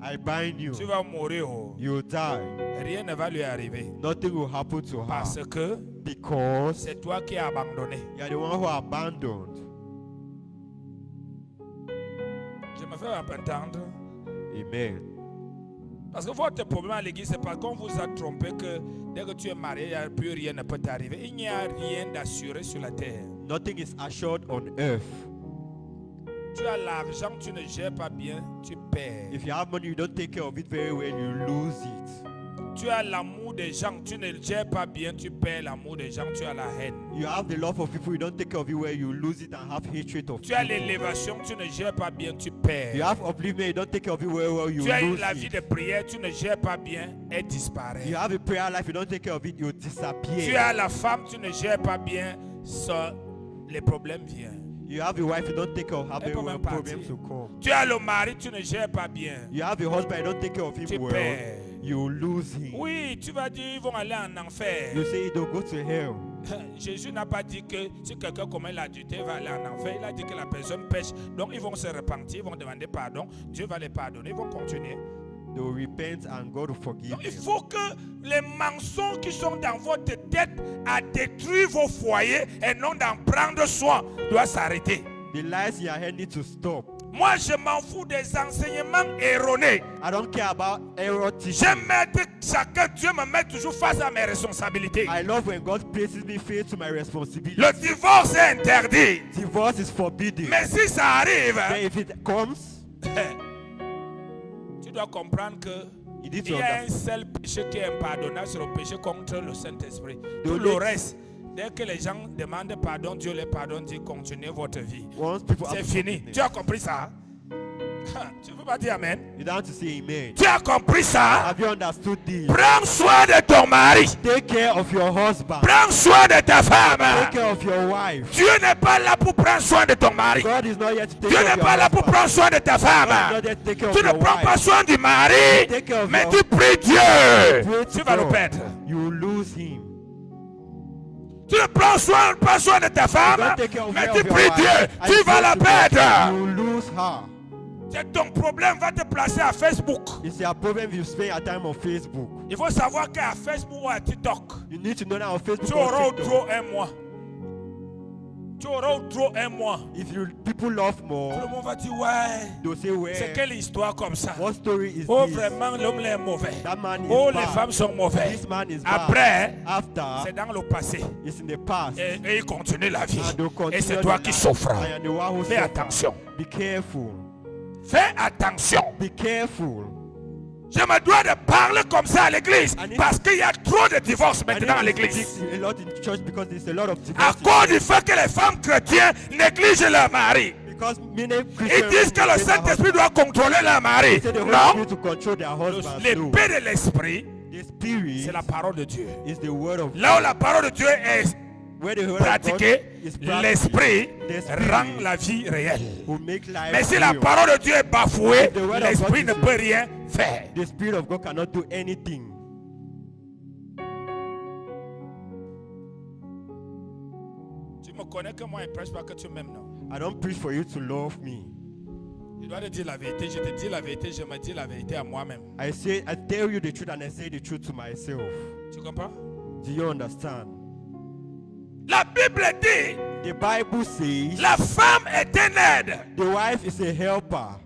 I bind you. tu vas mourir. You'll die. Rien ne va lui arriver. Nothing will happen to her. Parce que Because c'est toi qui as abandonné. you are the one who abandoned. Je me fais entendre. Amen. Parce que votre problème à l'église, c'est parce qu'on vous a trompé que dès que tu es marié, il n'y a plus rien ne peut t'arriver. Il n'y a rien d'assuré sur la terre. Nothing is assured on earth. Tu as l'argent, tu ne gères pas bien, tu perds. If you have money, you don't take care of it very well, you lose it. Tu as l'amour des gens, tu ne gères pas bien, tu perds l'amour des gens, tu as la haine. You have the love of people, you don't take care of it well, you lose it and have hatred of Tu as people. l'élévation, tu ne gères pas bien, tu You perds. have upliftment, you don't take care of it well, you Tu as lose la vie it. de prière, tu ne gères pas bien, elle disparaît. You have a prayer life, you don't take care of it, you Tu disappear. as la femme, tu ne gères pas bien, ça, les problèmes viennent. You have a wife, you don't take care of her Elle very peut well, même partir. problems will come. Tu as le mari, tu ne gères pas bien. You have a husband, you don't take care of Tu him well, perds. you lose him. Oui, tu vas dire ils vont aller en enfer. You say don't go to hell. Jésus n'a pas dit que si quelqu'un commet l'adultère va aller en enfer. Il a dit que la personne pêche. Donc ils vont se repentir, ils vont demander pardon. Dieu va les pardonner, ils vont continuer. They will repent and God will forgive Donc il them. faut que les mensonges qui sont dans votre tête à détruire vos foyers et non d'en prendre soin doivent s'arrêter. The lies in your head need to stop. Moi, je m'en fous des enseignements erronés. I don't care about error teaching. J'aime mettre chacun, Dieu me met toujours face à mes responsabilités. I love when God places me faith to my responsibility. Le divorce est interdit. Divorce is forbidden. Mais si ça arrive, Then if it comes, tu dois comprendre que you need il to y a un understand. seul péché qui est impardonnable, c'est le péché contre le Saint-Esprit. The Tout le only- reste, Dès que les gens demandent pardon, Dieu les pardonne, dit continuez votre vie. Once people C'est have fini. forgiveness, Tu as compris ça? Tu ne peux pas dire amen. you don't have to say amen. Tu as compris ça? Have you understood this? Prends soin de ton mari. Take care of your husband. Prends soin de ta Take femme. care of your wife. Dieu n'est pas là pour prendre soin de ton mari. God is not here to take Dieu care n'est of your pas là pour husband. prendre soin de ta God is femme. not there to take care Tu of ne your prends pas wife. soin du mari, Take care of mais your- tu pries Dieu. Pray to Tu vas le God. perdre. You will lose him. Tu ne prends pas soin de ta You femme, don't take care of mais her tu of your pries wife. Dieu. And Tu you vas pray la to God. perdre. You will lose her. C'est ton problème va te placer à Facebook. It's your problem if you spend your time on Facebook. Il faut savoir qu'à Facebook ou à TikTok, You need to know that on Facebook tu or auras au TikTok, trop un mois. Tu auras au trop un mois. if people love Tout le more, monde va dire ouais. they'll say, well, C'est quelle histoire comme ça? what story is Oh this? vraiment l'homme est mauvais. That man is Oh les bad. femmes sont mauvaises. This man is bad. Après, After, c'est dans le passé. it's in the past. Et il continue la vie. And they'll continue Et c'est their toi qui life. souffres. I am the one who Fais suffer. attention. Be careful. Fais attention. Be careful. Je me dois de parler comme ça à l'église I need- parce qu'il y a trop de divorces I maintenant à need to l'église. speak a lot in church because there's a lot of À divorce. cause du fait que les femmes chrétiennes négligent leur mari. Because many Ils Christians disent que le Saint-Esprit doit contrôler leur mari. They say the Holy Non. Spirit to control their husbands. No. L'épée de l'esprit, The Spirit c'est la parole de Dieu. is the word of Là où la parole de Dieu est where the word of God pratiquée, is practiced, l'esprit the Spirit rend la vie réelle. will make life Mais si la real. parole de Dieu est bafouée, If the word of l'esprit God ne is- peut rien faire. The Spirit of God cannot do anything. Tu me connais que moi, je ne prêche pas que tu m'aimes, non? I don't preach for you to love me. Je dois te dire la vérité. Je te dis la vérité. Je me dis la vérité à moi-même. I tell you the truth and I say the truth to myself. Tu comprends? Do you understand? La Bible dit, The Bible says la femme est une aide. the wife is a helper.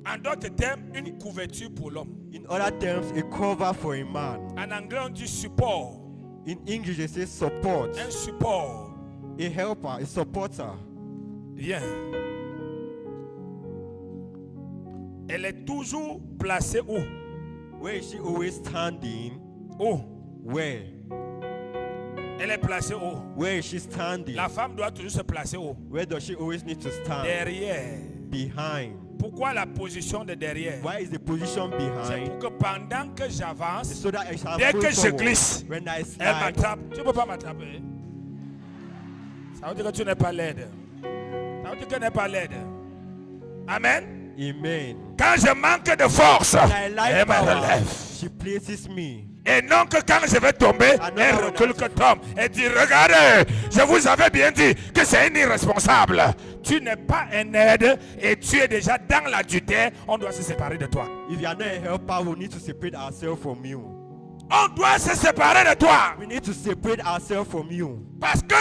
En d'autres termes, une couverture pour l'homme. In other terms, a cover for a man. En anglais, on dit support. In English, they say support. Un support. A helper, a supporter. Bien. Elle est toujours placée où? Where is she always standing? Où? Where? Elle est placée où? Where is she standing? La femme doit toujours se placer où? Where does she always need to stand? Derrière. Behind. Pourquoi la position de derrière? Why is the position C'est behind? pour que pendant que j'avance, So that I shall dès go que je forward. glisse, When I elle slide, m'attrape. Tu ne peux pas m'attraper. Ça veut dire que tu n'es pas laide. Ça veut dire que tu n'es pas laide. Amen. amen. Quand je manque de force, When I elle like me power, relève. she places me. Et non que quand je vais tomber, elle recule que tombe. Et dit, regardez, je vous avais bien dit que c'est un irresponsable. Tu n'es pas un aide et tu es déjà dans l'adultère. On doit se séparer de toi. If you are not a helper, we need to separate ourselves from you. On doit se séparer de toi. We need to separate ourselves from you. Parce que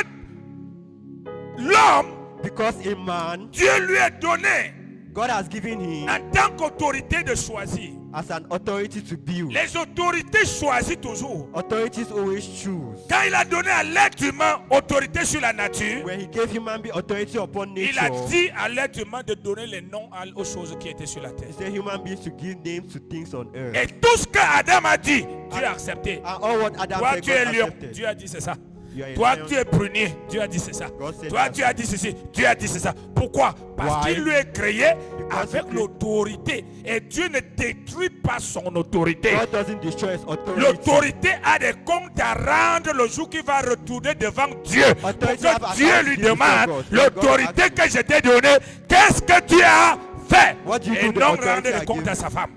l'homme, Because a man, Dieu lui a donné God has given him en tant qu'autorité de choisir. as an authority to build. Les autorités choisissent toujours. Authorities always choose. Quand il a donné à l'être humain autorité sur la nature, When he gave human being authority upon il a nature, dit à l'être humain de donner les noms aux choses qui étaient sur la terre. he said human beings to give names to things on earth. Et tout ce que Adam a dit, Dieu a accepté. And all what Adam Toi, said, tu es God lion, accepted. Dieu a dit c'est ça. You are a Toi, lion. tu es prunier, Dieu a dit c'est ça. God said Toi, that. tu as dit ceci, Dieu a dit c'est ça. Pourquoi? Parce Why? qu'il lui est créé Because avec he- l'autorité. Et Dieu ne détruit pas son autorité. God doesn't destroy his authority. L'autorité a des comptes à rendre le jour qu'il va retourner devant Dieu. Pour Authority have que Dieu account lui to give demande to God. l'autorité que je t'ai donnée, qu'est-ce que tu as fait? What do you Et do, the non authority rendre I les comptes give à you? sa femme.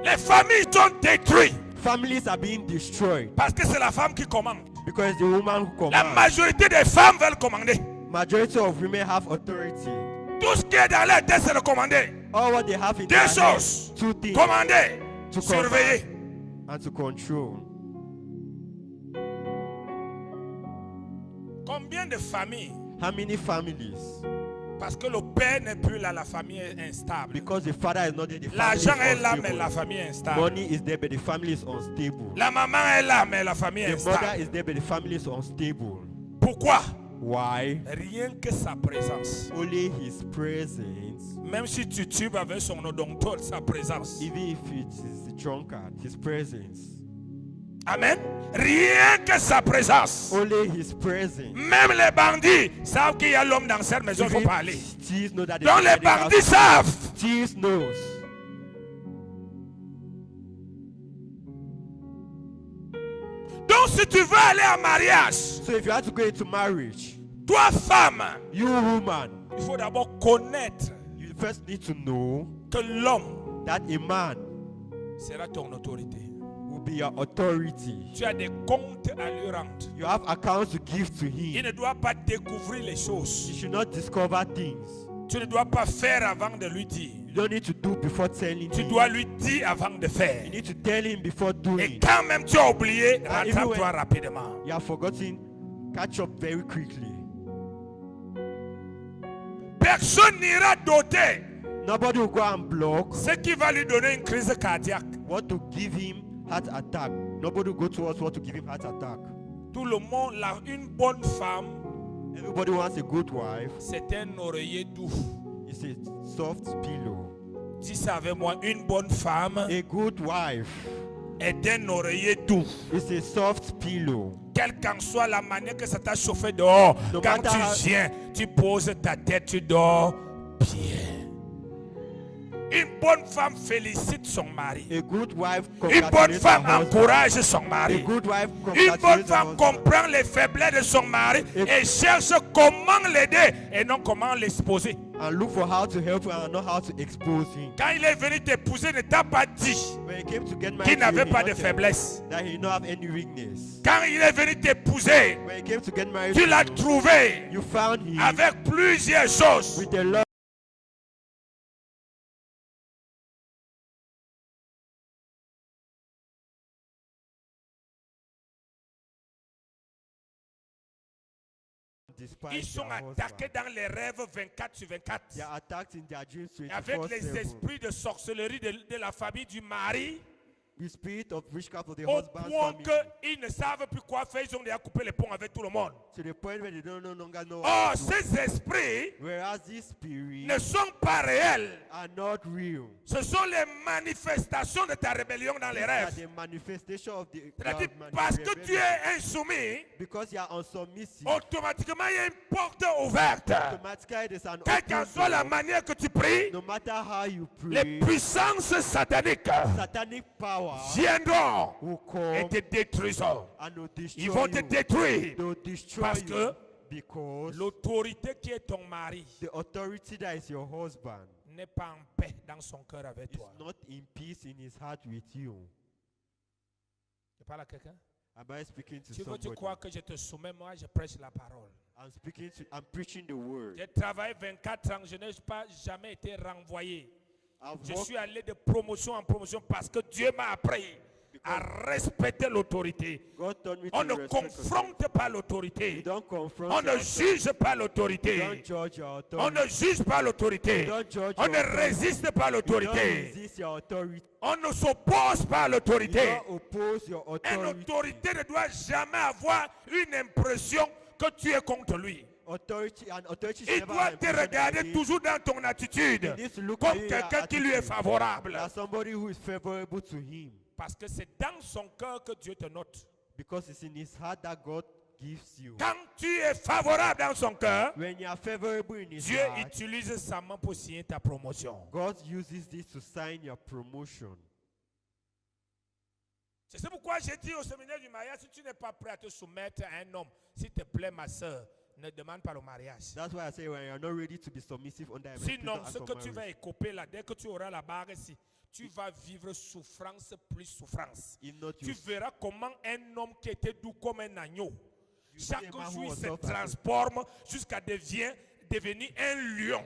Les familles sont détruites Families are being destroyed parce que c'est la femme qui commande. because the woman who La commands. majorité des femmes veulent commander. Majority of women have authority. Tout ce qui est dans leur tête, c'est de commander. All what they have in Deux their choses. hands, two things, Commander, to surveiller. command and to control. Combien de familles? How many families? Parce que le père n'est plus là, la famille est instable. Because the father is not there, the family L'argent est is là, mais unstable. la famille est instable. Money is there, but the family is unstable. La maman est là, mais la famille est The mother instable. is there, but the family is unstable. Pourquoi? Why? Rien que sa présence. Only his presence. Même si tu tubes avec son odonto, sa présence. Even if it is a drunkard, his presence. Amen. Rien que sa présence. Only his presence. Même les bandits savent qu'il y a l'homme dans cette maison, il faut Even parler. thieves know that Donc les bandits savent. Thieves knows. Donc si tu veux aller en mariage, So if you have to go into marriage, toi femme, you woman, il faut d'abord connaître you first need to know que l'homme that a man sera ton autorité. will be your authority. Tu as des comptes à lui rendre. You have accounts to give to Il him. ne doit pas découvrir les You choses. should not discover things. Tu ne dois pas faire avant de lui dire. You don't need to do before telling Tu him. dois lui dire avant de You faire. need to tell him before Et doing. quand même tu as oublié, Ah, rattrape-toi even rapidement. You have forgotten, catch up very quickly. Personne n'ira doter Nobody will go and block ce qui va lui donner une crise cardiaque. what to give him heart attack. Nobody will go towards what to give him heart attack. Tout le monde, une bonne femme, Everybody wants a good wife. c'est un oreiller doux. It's a soft pillow. Dis ça avec moi, une bonne femme A good wife est un oreiller doux. is a soft pillow. Quelle qu'en soit la manière que ça t'a chauffé dehors, No quand matter how- tu viens, tu poses ta tête, tu dors bien. Une bonne femme félicite son mari. A good wife Une bonne congratulates femme her husband. encourage son A mari. good wife Une bonne congratulates her femme husband. comprend les faiblesses de son mari et cherche comment l'aider et non comment l'exposer. And look for how to help him and not how to expose him. Quand il est venu t'épouser, ne t'a pas dit When he came to get married, qu'il to you, n'avait he pas not de tell faiblesse. that he don't have any weakness. Quand il est venu t'épouser, When he came to get married, tu to l'as you, trouvé you found him avec plusieurs choses. with a lot. Ils sont attaqués dans les rêves 24 sur 24. They are attacked in their dreams Avec les 24/7. esprits de sorcellerie de la famille du mari, The spirit of witchcraft of the au husband's point family. qu'ils ne savent plus quoi faire. Ils ont déjà coupé les ponts avec tout le monde. To the point where they don't no longer know Or, what to do. ces esprits Whereas these spirits ne sont pas réels. are not real. Ce sont les manifestations de ta rébellion dans les They are rêves. the manifestation of the C'est-à-dire, God parce que tu es insoumis, because you are unsubmissive. automatiquement il y a une porte ouverte. Automatically there's an Quelle qu'en open soit la door. manière que tu pries, No matter how you les pray, puissances sataniques satanic power viendront will et come te détruisent. and will destroy Ils vont te you. détruire They will destroy parce you que because l'autorité qui est ton mari the authority that is your husband n'est pas en paix dans son cœur avec is toi. not in peace in his heart with you. Je parle à quelqu'un? Am I speaking to Tu veux, tu somebody? crois que je te soumets, moi je prêche la parole. I'm preaching the word. J'ai travaillé 24 ans, je n'ai pas jamais été renvoyé. I've Je worked suis allé de promotion en promotion parce que Dieu m'a appris à respecter l'autorité. God told me On to ne respect authority. confronte pas You l'autorité. don't confront On your ne authority. juge pas You l'autorité. don't judge your On authority. ne juge pas l'autorité. You don't judge On your ne authority. résiste pas You don't l'autorité. resist your authority. On ne s'oppose pas à You l'autorité. don't oppose your Une authority. autorité ne doit jamais avoir une impression que tu es contre lui. Authority and authority Il should never doit have te impression regarder that toujours dans ton attitude he needs to look comme at you quelqu'un qui lui est attitude favorable. as somebody who is favorable to him. Parce que c'est dans son cœur que Dieu te note. Because it's in his heart that God gives you. Quand tu es favorable dans son cœur, When you are favorable in his Dieu heart, utilise sa main pour signer ta promotion. God uses this to sign your promotion. C'est pourquoi j'ai dit au séminaire du mariage, si tu n'es pas prêt à te soumettre à un homme, s'il te plaît, ma soeur, ne demande pas le mariage. That's why I say when you're not ready to be submissive under a man, please Sinon, don't ask ce for que tu vas marriage. écoper là, dès que tu auras la barre ici, tu vas vivre souffrance plus souffrance. If not, Tu you verras comment un homme qui était doux comme un agneau, chaque see a man who jour il was se soft as a- transforme jusqu'à devenir un lion.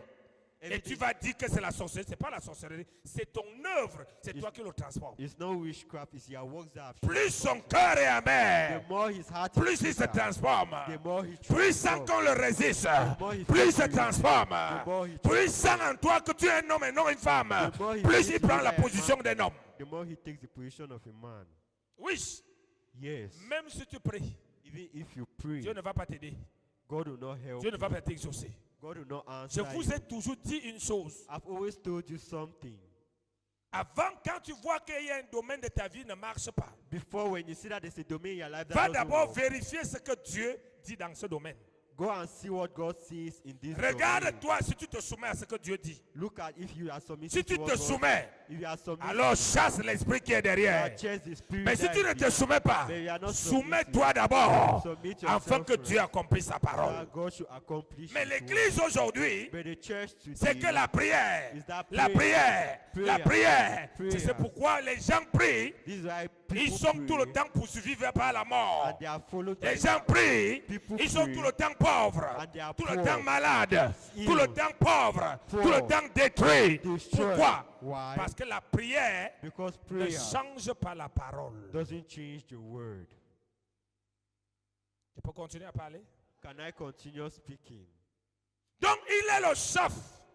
Et tu Everything- vas dire que c'est la sorcellerie. Ce n'est pas la sorcellerie, c'est ton œuvre. C'est toi qui le transformes. It's no witchcraft, it's your works that have Plus son cœur est amer, The more his heart plus is il se bitter, transforme. the more he Plus sans transforms. qu'on le résiste, more he plus il se feels you, transforme. the more he Plus sans en toi que tu es un homme et non une femme, The more he plus feels il you prend la like a position man. d'un homme. The more he takes the position of a man. Oui, Yes. même si tu pries, Even if you pray, Dieu ne va pas t'aider. God will not help Dieu ne va you. pas t'exaucer. God will not Je answer vous you. ai toujours dit une chose. I've always told you something. Avant, quand tu vois qu'il y a un domaine de ta vie qui ne marche pas, Before, when you see that there's a domain in your life that va doesn't d'abord work, vérifier ce que Dieu dit dans ce domaine. go and see what God says in this domain. Regarde-toi si tu te soumets à ce que Dieu dit. Look at if you are submitting Si tu to te what God soumets, if you are submitting, alors chasse l'esprit qui est derrière. chase the spirit Mais si that tu ne is te in soumets pas, But you are not soumets-toi d'abord Submit afin yourself que first. Dieu accomplisse sa that parole. God should accomplish Mais His l'église word. aujourd'hui, But the church c'est today que la prière, is that la prière, la prière. prayer. C'est pourquoi les gens prient. This is why Ils people sont tout le pray temps poursuivis par la mort. and they are followed Les by gens prient, People ils sont pray tout le temps pauvres, and they are tout le poor, temps malades, ill, tout le temps pauvres, poor, tout le temps détruits. destroyed. Pourquoi? Why? Parce que la prière Because ne prayer change pas la parole. doesn't change the word. Je peux continuer à parler? Can I continue speaking? Donc il est le chef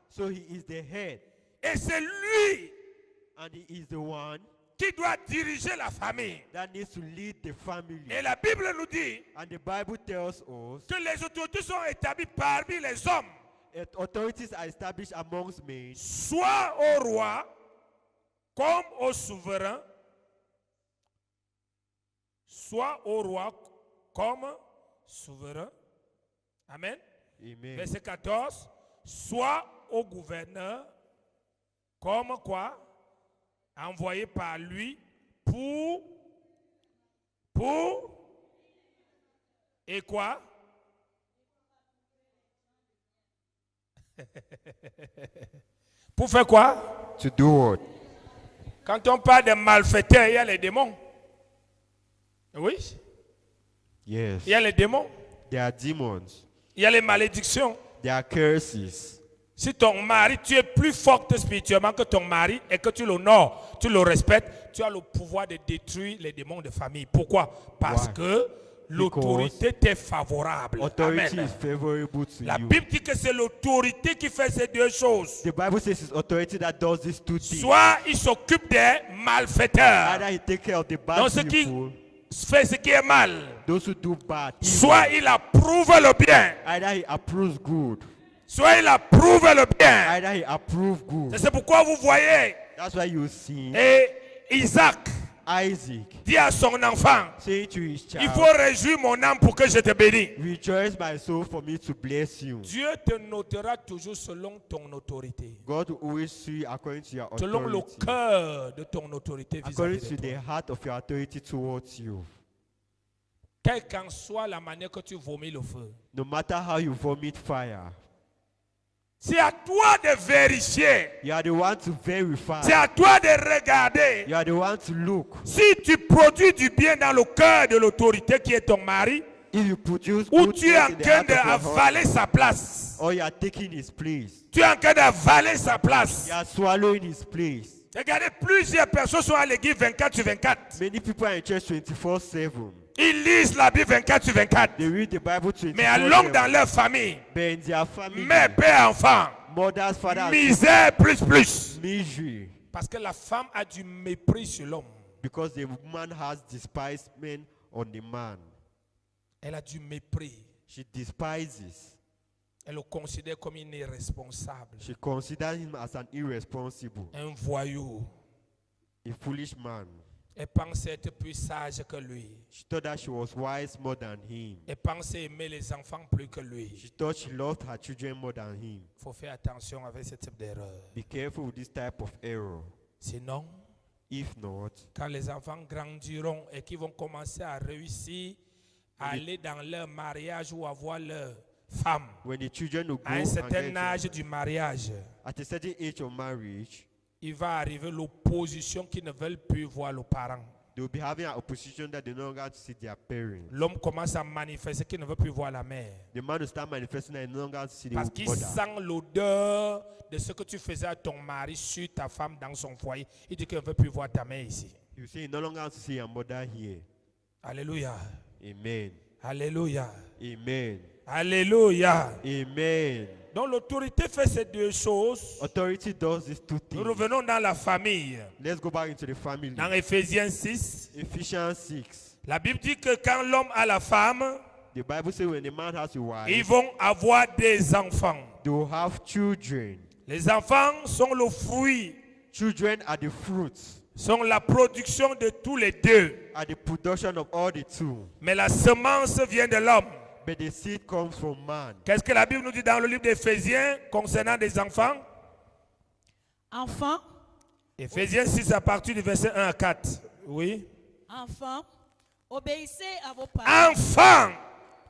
So he is the head et c'est lui and he is the one qui doit diriger la famille. that needs to lead the family. Et la Bible nous dit And the Bible tells us que les autorités sont établies parmi les hommes, that authorities are established amongst men, soit au roi comme au souverain, soit au roi comme souverain. Amen. amen, Verset 14. Soit au gouverneur comme quoi? Envoyé par lui pour et quoi? Pour faire quoi? to do what? Quand on parle de malfaiteurs, il y a les démons. Oui, Yes. il y a les démons. There are demons. Il y a les malédictions. There are curses. Si ton mari, tu es plus forte spirituellement que ton mari et que tu l'honores, tu le respectes, tu as le pouvoir de détruire les démons de famille. Pourquoi? Parce Why? que l'autorité t'est favorable. Authority Amen. is favorable to La you. Bible dit que c'est l'autorité qui fait ces deux choses. The Bible says it's authority that does these two things. Soit il s'occupe des malfaiteurs, Either he take care of the donc bad ceux qui people, fait ce qui est mal, those who do bad, evil. soit il approuve le bien, Either he approves good, soit il approuve le bien. either he approves good. C'est pourquoi vous voyez, That's why you see et Isaac Isaac dit à son enfant, saying to his il child, faut réjouir mon âme pour que je te bénisse. rejoice my soul for me to bless you. Dieu te notera toujours selon ton autorité, God will always see you according to your selon le authority, cœur de ton autorité according vis-à-vis to de the toi. heart of your authority towards you. Quelle qu'en soit la manière que tu vomis le feu, No matter how you vomit fire, c'est à toi de vérifier, you are the one to verify. c'est à toi de regarder. You are the one to look. Si tu produis du bien dans le cœur de l'autorité qui est ton mari, If you produce ou good tu es en work in the train heart of your d'avaler husband, sa place, or you are taking his place, tu es en train d'avaler sa place. you are swallowing his place. Regardez, plusieurs personnes sont à l'église 24 sur 24. Many people are in church 24/7. Ils lisent la Bible 24 sur 24. They read the Bible Mais à l'homme dans 24/7. leur famille, But in their family, mère, père, enfant, mothers, fathers, misère plus. misery. Parce que la femme a du mépris sur l'homme. Because the woman has despisement on the man. Elle a du mépris. She despises. Elle le considère comme un irresponsable, She considers him as an irresponsible, un voyou. a foolish man. Elle pense être plus sage que lui. She thought that she was wise more than him. Elle pense aimer les enfants plus que lui. She thought she loved her children more than him. Il faut faire attention avec ce type d'erreur. Be careful with this type of error. Sinon, If not, quand les enfants grandiront et qu'ils vont commencer à réussir à aller dans leur mariage ou avoir leur femme, when the children will à un grow and certain get âge du mariage, at a certain age of marriage, il va arriver l'opposition qui ne veulent plus voir le parent. they will be having an opposition that they no longer see their parents. L'homme commence à manifester qu'il ne veut plus voir la mère. The man will start manifesting that he no longer see the Parce qu'il mother. sent l'odeur de ce que tu faisais à ton mari sur ta femme dans son foyer. Il dit qu'il ne veut plus voir ta mère ici. You say he no longer see your mother here. Alléluia. Amen. Alléluia. Amen. Alléluia. Amen. Donc l'autorité fait ces deux choses. Authority does these two Nous things. revenons dans la famille. Let's go back into the family. Dans Éphésiens 6, Ephesians 6. la Bible dit que quand l'homme a la femme, the Bible says when a man has a wife, ils vont avoir des enfants. they will have children. Les enfants sont le fruit, Children are the fruits, sont la production de tous les deux. are the production of all the two. Mais la semence vient de l'homme. But the seed comes from man. Qu'est-ce que la Bible nous dit dans le livre d'Éphésiens concernant des enfants? Enfants, Éphésiens 6 à partir du verset 1 à 4. Oui. enfants, obéissez à vos parents. Enfants,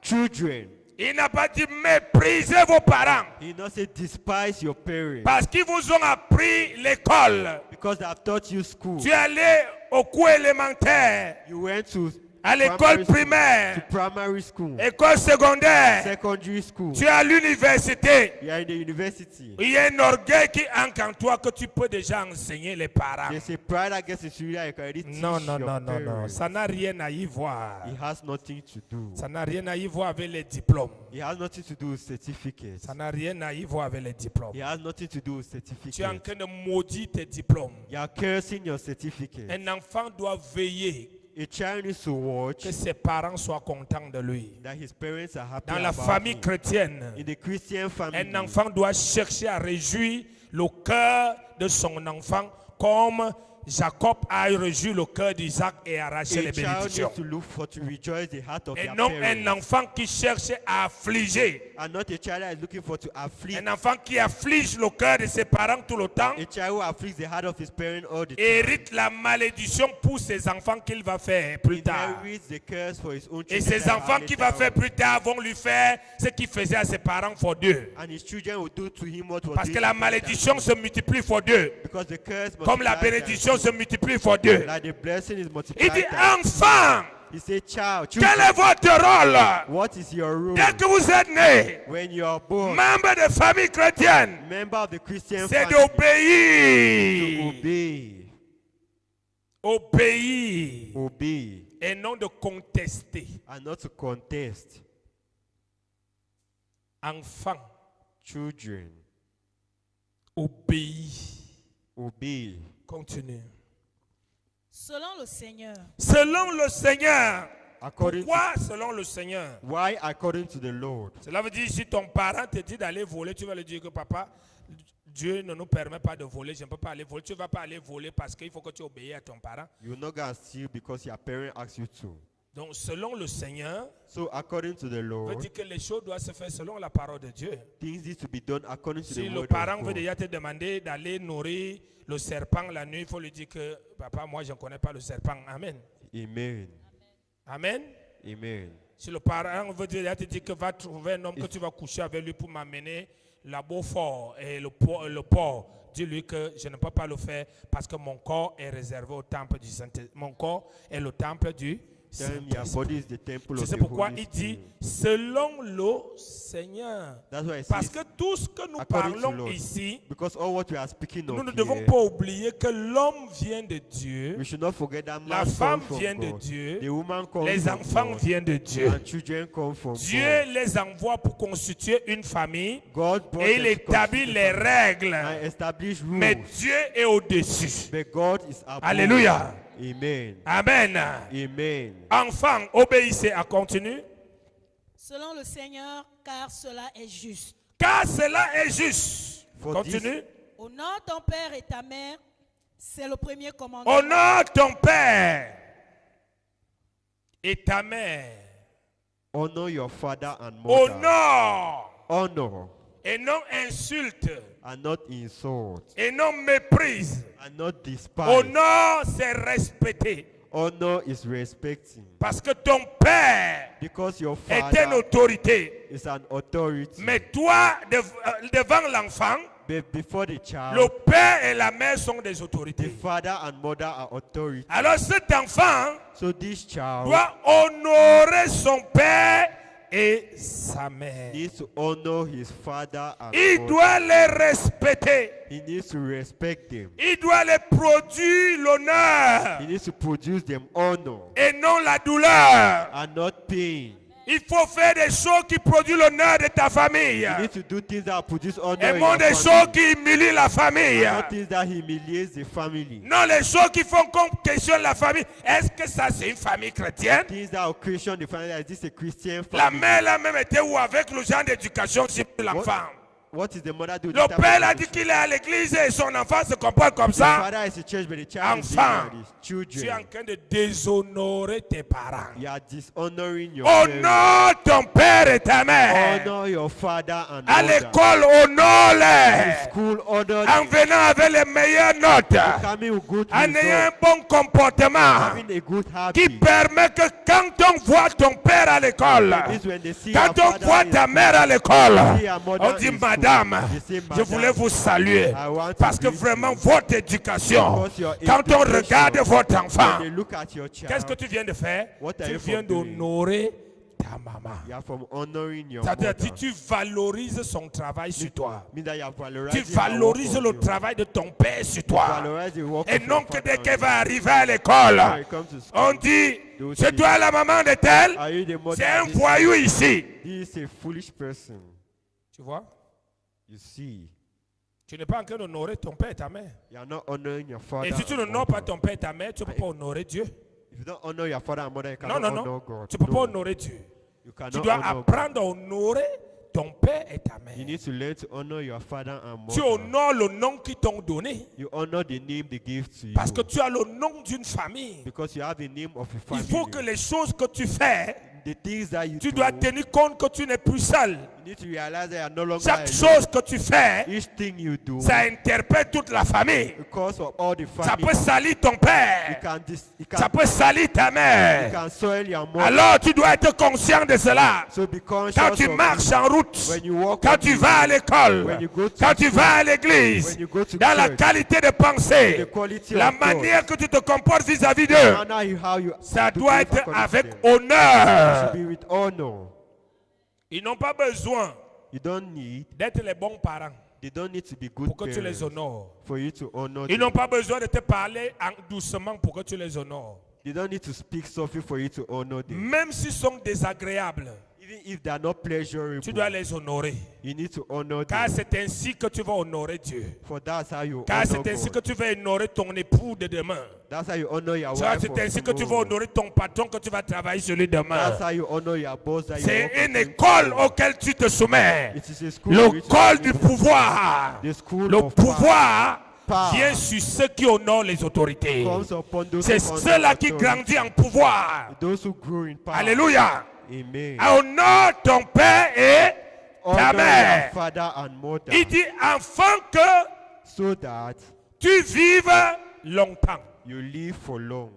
Children, il n'a pas dit méprisez vos parents. he not say despise your parents Parce qu'ils vous ont appris l'école. because they have taught you school. Tu es allé au cours élémentaire, You went to à l'école school, primaire, to primary school, école secondaire. secondary school. Tu es à l'université. You are in the university. Il y a un orgueil qui ancre en toi que tu peux déjà enseigner les parents. There's a pride against the Syria. You can already teach Non, your non. parents. Ça n'a rien à y voir. It has nothing to do. Ça n'a rien à y voir avec les diplômes. It has nothing to do with certificates. Ça n'a rien à y voir avec les diplômes. It has nothing to do with Tu es en certificates. train de maudire tes diplômes. You are cursing your certificate. Un enfant doit veiller A child needs to watch que ses parents soient contents de lui. that his parents are happy Dans la about famille him. chrétienne, In the Christian family, un enfant doit chercher à réjouir le cœur de son enfant comme Jacob a réjoui le cœur d'Isaac et arraché a les child bénédictions. needs to look for to rejoice the heart of Et their non un parents. enfant qui cherche à affliger. And not a child that is looking for to afflict. Un enfant qui afflige le cœur de ses parents tout le temps A child who afflicts the heart of his parent all the time. hérite la malédiction pour ses enfants qu'il va faire plus tard. Inherits the curse for his own Et children. ses enfants qu'il va faire later on. plus tard vont lui faire ce qu'il faisait à ses parents fois deux. And his children will do to him what was Parce done que to la them. malédiction se multiplie fois deux. Because the curse Comme la multiplies bénédiction times se multiplie fois deux. two. Like the blessing is Il multiplied. dit times enfant, two. He said, child, quel children, est votre rôle? what is your role Dès que vous êtes né, when you are born? membre de famille chrétienne, Member of the Christian c'est family, d'obéir. to obey. Obéir. Obey Et non de contester. and not to contest. Enfant, Children, obéis. obey. Continue. Selon le Seigneur, Selon le Seigneur. According to, Pourquoi selon le Seigneur? why according to the Lord? Cela veut dire si ton parent te dit d'aller voler, tu vas lui dire que papa, Dieu ne nous permet pas de voler, je ne peux pas aller voler. Tu ne vas pas aller voler parce qu'il faut que tu obéis à ton parent. You will not go and steal because your parent asks you to. Donc selon le Seigneur, So according to the veut Lord, dire que les choses doivent se faire selon la parole de Dieu. things need to be done according to Si the le word parent of veut God. déjà te demander d'aller nourrir le serpent la nuit, il faut lui dire que papa, moi je ne connais pas le serpent. Amen. Amen. Amen. Amen. Si le parent veut déjà te dire que va trouver un homme que tu vas coucher avec lui pour m'amener la Beaufort et le port, dis-lui que je ne peux pas le faire parce que mon corps est réservé au temple du Saint-Esprit. Mon corps est le temple du Tell him your Saint-Esprit. body is the temple C'est of the pourquoi Holy il dit Spirit. selon le Seigneur. That's why it Parce says, que tout ce que nous according to parlons Lord. ici, Because all what we are speaking nous of ne devons here, pas oublier que l'homme vient de Dieu, we should not forget that la man femme comes from vient de God. Dieu, The woman comes les from enfants God. viennent de Dieu. And children come from Dieu les envoie pour constituer une famille God. God brought et il them to établit constitute les a family règles. and establish rules. Mais Dieu est au-dessus. But God is above. Alléluia. Amen. Amen. Amen. Enfants, obéissez à continue. selon le Seigneur, car cela est juste. Car cela est juste. For Continue. Honore ton père et ta mère, c'est le premier commandement. Honore ton père et ta mère. Honor your father and mother. Honore Honor et non insulte and not insult et non méprise. and not despise. Honore, c'est respecter. Honor is respecting. Parce que ton père Because your est une father autorité. is an authority. Mais toi, devant l'enfant, But before the child, le père et la mère sont des the autorités. father and mother are authority. Alors cet enfant So this child doit honorer son père et sa mère. needs to honor his father and Il mother. doit les respecter. He needs to respect them. Il doit les produire l'honneur He needs to produce them honor et non la douleur. and not pain. Il faut faire des choses qui produisent l'honneur de ta famille. You need to do things that produce honor Et in non your des choses family. qui humilient la famille. And not things that humiliates the family. Non, les choses qui font comme question la famille. Est-ce que ça c'est une famille chrétienne? Things that are Christian, the family, is this a Christian La family? mère là même était où avec le genre d'éducation sur l'enfant? What is the mother doing? Le père a dit qu'il est à l'église et son enfant se comporte comme The ça. father is a church, but the child is Enfant, being his tu es en children. train de déshonorer tes parents. You are dishonoring your parents. Honore ton père et ta mère. Honor your father and À mother. l'école, In honore-les. school, honor En venant avec les meilleures notes. coming with good En ayant un results, bon comportement. having a good Qui habit. permet que quand on voit ton père à l'école, This when they see quand your on father voit in ta school, mère à l'école, see your mother on in dit school, madame, they say, je voulais "Madam, vous saluer I want to parce que greet vraiment you votre éducation, because your quand on education, regarde votre enfant, when they look at your child, qu'est-ce que tu viens de faire? What are Tu you viens from doing? d'honorer ta maman. you are from honoring your C'est-à-dire mother. que tu valorises son travail sur toi. Means that you are Tu valorizing her valorises work le on you. travail de ton père sur toi. Valorize the work Et of non your que father dès on qu'elle you. va arriver à l'école, When it comes to school, on dit, those c'est kids, toi la maman de tel, are you the mother c'est un of this? voyou ici. This is a foolish person. Tu vois? You see, Tu n'es pas en train d'honorer ton père et ta mère. you are not honoring your father. Et si tu and n'honores mother. pas ton père et ta mère, tu ne peux pas honorer Dieu. If you don't honor your father and mother, you Non, cannot non, honor non. God. Tu ne peux pas No, honorer Dieu. you Tu cannot dois honor God. apprendre à honorer ton père et ta You mère. need to learn to honor your father and Tu mother. honores le nom qu'ils t'ont donné. You honor the name they give to you. Parce que tu as le nom d'une famille. Because you have the name of a Il family. faut que les choses que tu fais, The things that you tu do, dois tenir compte que tu n'es plus seul. you need to realize that you are no longer Chaque alone. chose que tu fais, Each thing you do, ça interpelle toute la famille. because of all the Ça family, peut salir ton you père. Ça peut salir ta mère. can soil your mother. Alors tu dois être conscient de cela. So be conscious Quand tu of marches it. en route, When you walk quand on tu the vas à road, l'école, when you go to quand tu school, vas à l'église, when you go to dans la church, qualité de pensée, the quality la of thought, manière que tu te comportes vis-à-vis d'eux, how you ça to doit behave être according to avec them. honneur. Should be with honor. Ils n'ont pas besoin You don't need, d'être les bons parents they don't need to be good pour que tu les parents honores. for you to honor Ils them. n'ont pas besoin de te parler doucement pour que tu les honores. They don't need to speak softly for you to honor them. Même s'ils sont désagréables, Even if they are not pleasurable, tu dois les honorer. you need to honor Car them. c'est ainsi que tu vas honorer Dieu. For that's how you Car honor c'est ainsi que God. tu vas honorer ton époux de demain. That's how you honor your Ça, wife. c'est of ainsi que tu vas tomorrow. honorer ton patron que tu vas travailler sur lui demain. That's how you honor your boss that you C'est work with une him. école auquel tu te soumets. It is a school in which L'école you du pouvoir. The school Le of pouvoir power vient sur ceux qui honorent les autorités. comes upon those C'est who honor ceux-là qui authority. grandissent en pouvoir. Those who grow in power. Alléluia. Amen. Honore ton père et ta Honor mère. your father and mother Il dit afin que so that tu vives longtemps. you live for long.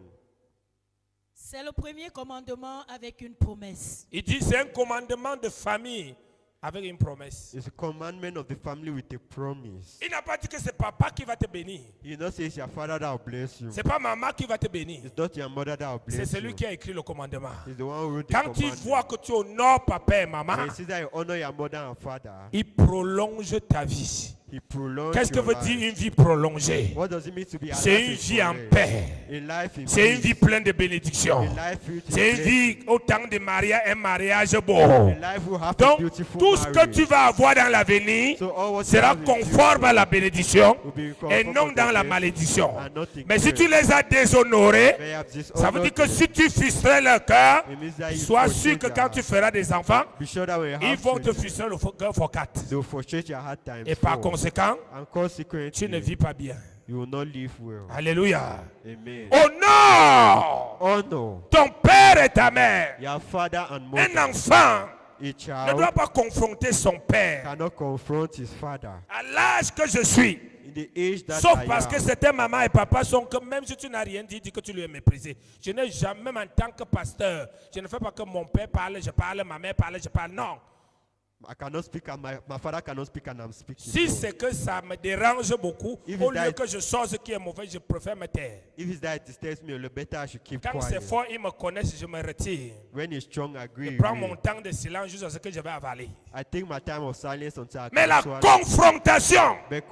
C'est le premier commandement avec une promesse. Il dit c'est un commandement de famille avec une promesse. It's a commandment of the family with a promise. Il n'a pas dit que c'est papa qui va te bénir. He not say it's your father that will bless you. C'est pas maman qui va te bénir. It's not your mother that will C'est bless celui you. qui a écrit le commandement. It's the one who wrote the Quand il commandment. voit que tu honores papa et maman, When he sees that you honor your mother and father, il prolonge ta vie. he prolongs Qu'est-ce que your veut life. dire une vie prolongée? What does it mean to be C'est alive une in vie en forever? paix. A life in C'est une peace. vie pleine de bénédictions. A life filled with C'est une blessing. vie au temps de mariage, un mariage beau. A life will have a Donc, beautiful tout ce que marriage. tu vas avoir dans l'avenir So all what you sera have in conforme future à la bénédiction will be et conform non to dans the la blessing malédiction. and not in Mais si curse. tu les as déshonorés, They have ça veut dire dishonored que them. si tu frustrais leur cœur, It means that you sois frustrate sûr que their quand heart. tu feras des enfants, Be sure that when you ils have vont te children, frustrer le cœur for 4. they will frustrate your heart times Et par 4. conséquent, And tu ne consequently, vis pas bien. you will not live well. Alléluia. Amen. Honore Honor ton père et ta mère. your father and Un mother. enfant A ne child doit pas confronter son père. cannot confront his father. À l'âge que je suis, In the age that sauf I parce am, que certains mamans et papas sont comme, même si tu n'as rien dit, dis que tu lui es méprisé. Je n'ai jamais, même en tant que pasteur, je ne fais pas que mon père parle, je parle, ma mère parle, je parle. Non. I cannot speak and my father cannot speak and I'm speaking. Si No. c'est que ça me dérange beaucoup, If au it's lieu that- que je sors ce qui est mauvais, je préfère me taire. If it's that it disturbs me, the better I should keep Quand c'est quiet. fort, ils me connaissent, je me retire. When it's strong, I agree. Je prends with mon you. temps de silence jusqu'à ce que je vais avaler. I take my time of silence until I Mais can la swallow. confrontation, But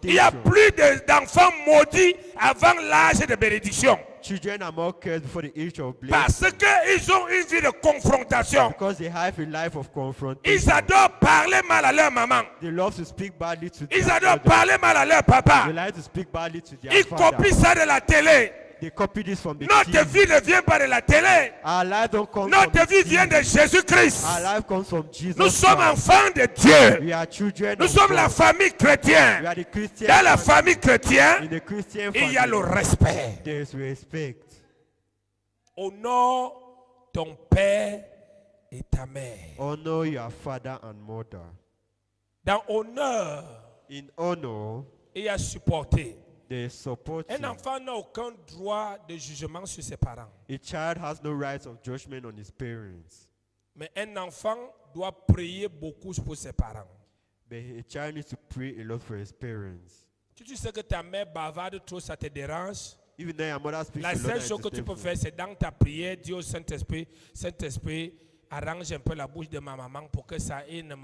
il y a confrontation. plus d'enfants maudits avant l'âge de bénédiction. Children are more cursed before the age of blessing Parce qu'ils ont une vie de confrontation. because they have a life of Ils confrontation. adorent parler mal à leur maman. They love to speak badly to their Ils adorent mother. parler mal à leur They papa. like to speak badly to their Ils father. copient ça de la télé. They copy this from the Notre TV. vie ne vient pas de la télé. Our life don't come from Notre the vie TV. vient de Jésus-Christ. Our life comes from Jesus Nous sommes Christ. enfants de Dieu. We are children Nous of sommes la God. famille We chrétienne. are the Christian Dans la family. famille chrétienne, In the Christian il y a le family, respect. there is respect. Honore ton père et ta mère. Honor your father and mother. Dans honneur, In honor, il y a supporter. they support Un you. enfant n'a aucun droit de jugement sur ses parents. A child has no rights of judgment on his parents. Mais un enfant doit prier beaucoup pour ses parents. But a child needs to pray a lot for his parents. Tu sais que ta mère bavarde trop, ça te dérange. Even though your mother speaks La a lot, seule and chose que it's tu peux painful. faire, c'est dans ta prière, dire au Saint-Esprit, Saint-Esprit, arrange un peu la bouche de ma maman pour que ça elle ne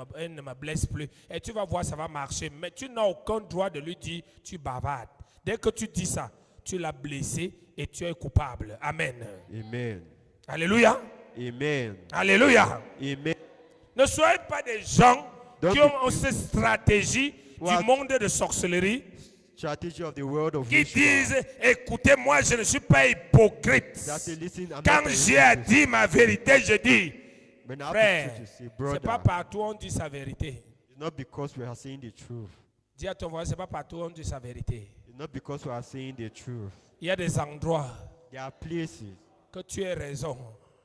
me blesse plus. Et tu vas voir, ça va marcher. Mais tu n'as aucun droit de lui dire, tu bavardes. Dès que tu dis ça, tu l'as blessé et tu es coupable. Amen. Amen. Alléluia. Amen. Alléluia. Amen. Ne soyez pas des gens Don't qui be ont cette stratégie What? du monde de sorcellerie Strategy of the world of qui witchcraft. disent, écoutez-moi, je ne suis pas hypocrite. That say, listen, I'm Quand not a j'ai à hypocrite. dire ma vérité, je dis, When I have frère, the truth to say, c'est pas brother, partout où on dit sa vérité. it's not because we are saying the truth. Dis à ton voisin, c'est pas partout où on dit sa vérité. It's not because we are saying the truth. Il y a des endroits There are places que tu as raison,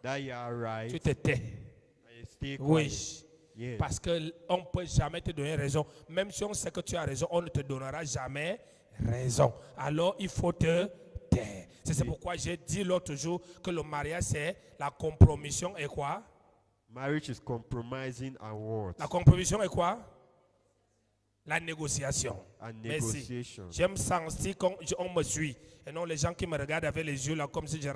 that you are right tu te tais. and you stay quiet. Oui. Yes. Parce qu'on ne peut jamais te donner raison. Même si on sait que tu as raison, on ne te donnera jamais raison. Alors il faut te taire. C'est pourquoi j'ai dit l'autre jour que le mariage c'est la compromission et quoi? Marriage is compromising and what? La compromission est quoi? La négociation. And Merci. negotiation. J'aime sentir qu'on me suit. Et non les gens qui me regardent avec les yeux là comme si je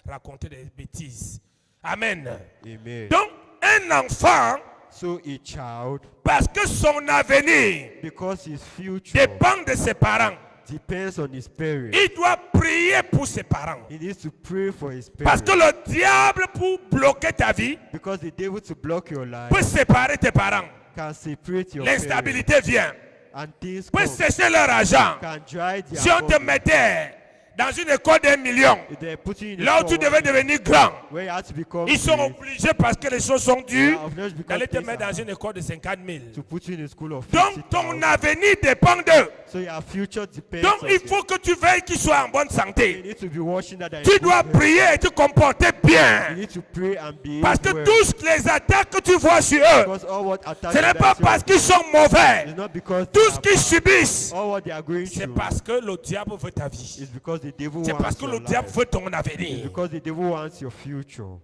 racontais des bêtises. Amen. Amen. Donc un enfant, So a child, parce que son avenir because his future dépend de ses parents, depends on his parents, il doit prier pour ses parents. he needs to pray for his Parce parents. que le diable, pour bloquer ta vie, Because the devil to block your life peut séparer tes parents. can separate your parents. L'instabilité vient, And things peut come, sécher leur argent. can dry their Si on te pocket. mettait dans une école d'1 million, If they put you in a là où tu school devais devenir grand, where you have to become ils sont great, obligés, parce que les choses sont dures, Yeah, of course, because d'aller te things mettre are dans une école de 50 000. to put you in a school of Donc ton 50,000. avenir dépend d'eux. So your future depends Donc on il them. faut que tu veilles qu'ils soient en bonne You santé. need to be watching that. Tu dois prier et te comporter You bien. need to pray and be Parce que well. tous les attaques que tu vois sur eux, Because all what attacks ce n'est that pas you parce are- qu'ils sont mauvais. It's not because Tout they ce are qu'ils bad. subissent, All what they are going c'est through parce que le diable veut ta vie. is because the devil C'est wants parce que your le diable life. veut ton It's avenir. because the devil wants your future.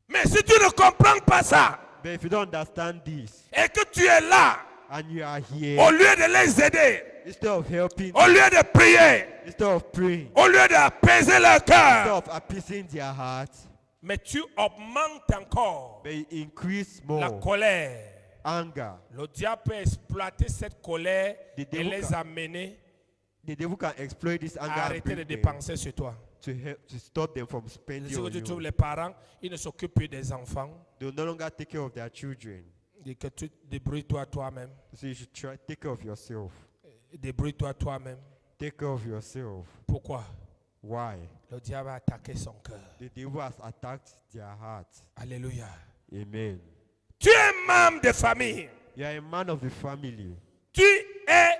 Mais si tu ne comprends pas ça But if you don't understand this et que tu es là, and you are here, au lieu de les aider, instead of helping, au lieu de prier, instead of praying, au lieu d'apaiser leur instead cœur, of appeasing their hearts, mais tu augmentes encore but you increase la more colère. anger. Le diable peut exploiter cette colère The et devil les can- amener The devil can exploit this à anger and arrêter de bring them dépenser sur toi. to help to stop them from spending Si on tu trouves you. les parents, ils ne s'occupent plus des enfants. They will no longer take care of their children. Dis que tu débrouilles-toi toi-même. So you should try take care of yourself. Débrouille-toi toi-même. Take care of yourself. Pourquoi? Why? Le diable a attaqué son cœur. The devil has attacked their heart. Alléluia. Amen. Tu es membre de famille. You are a man of the family. Tu es...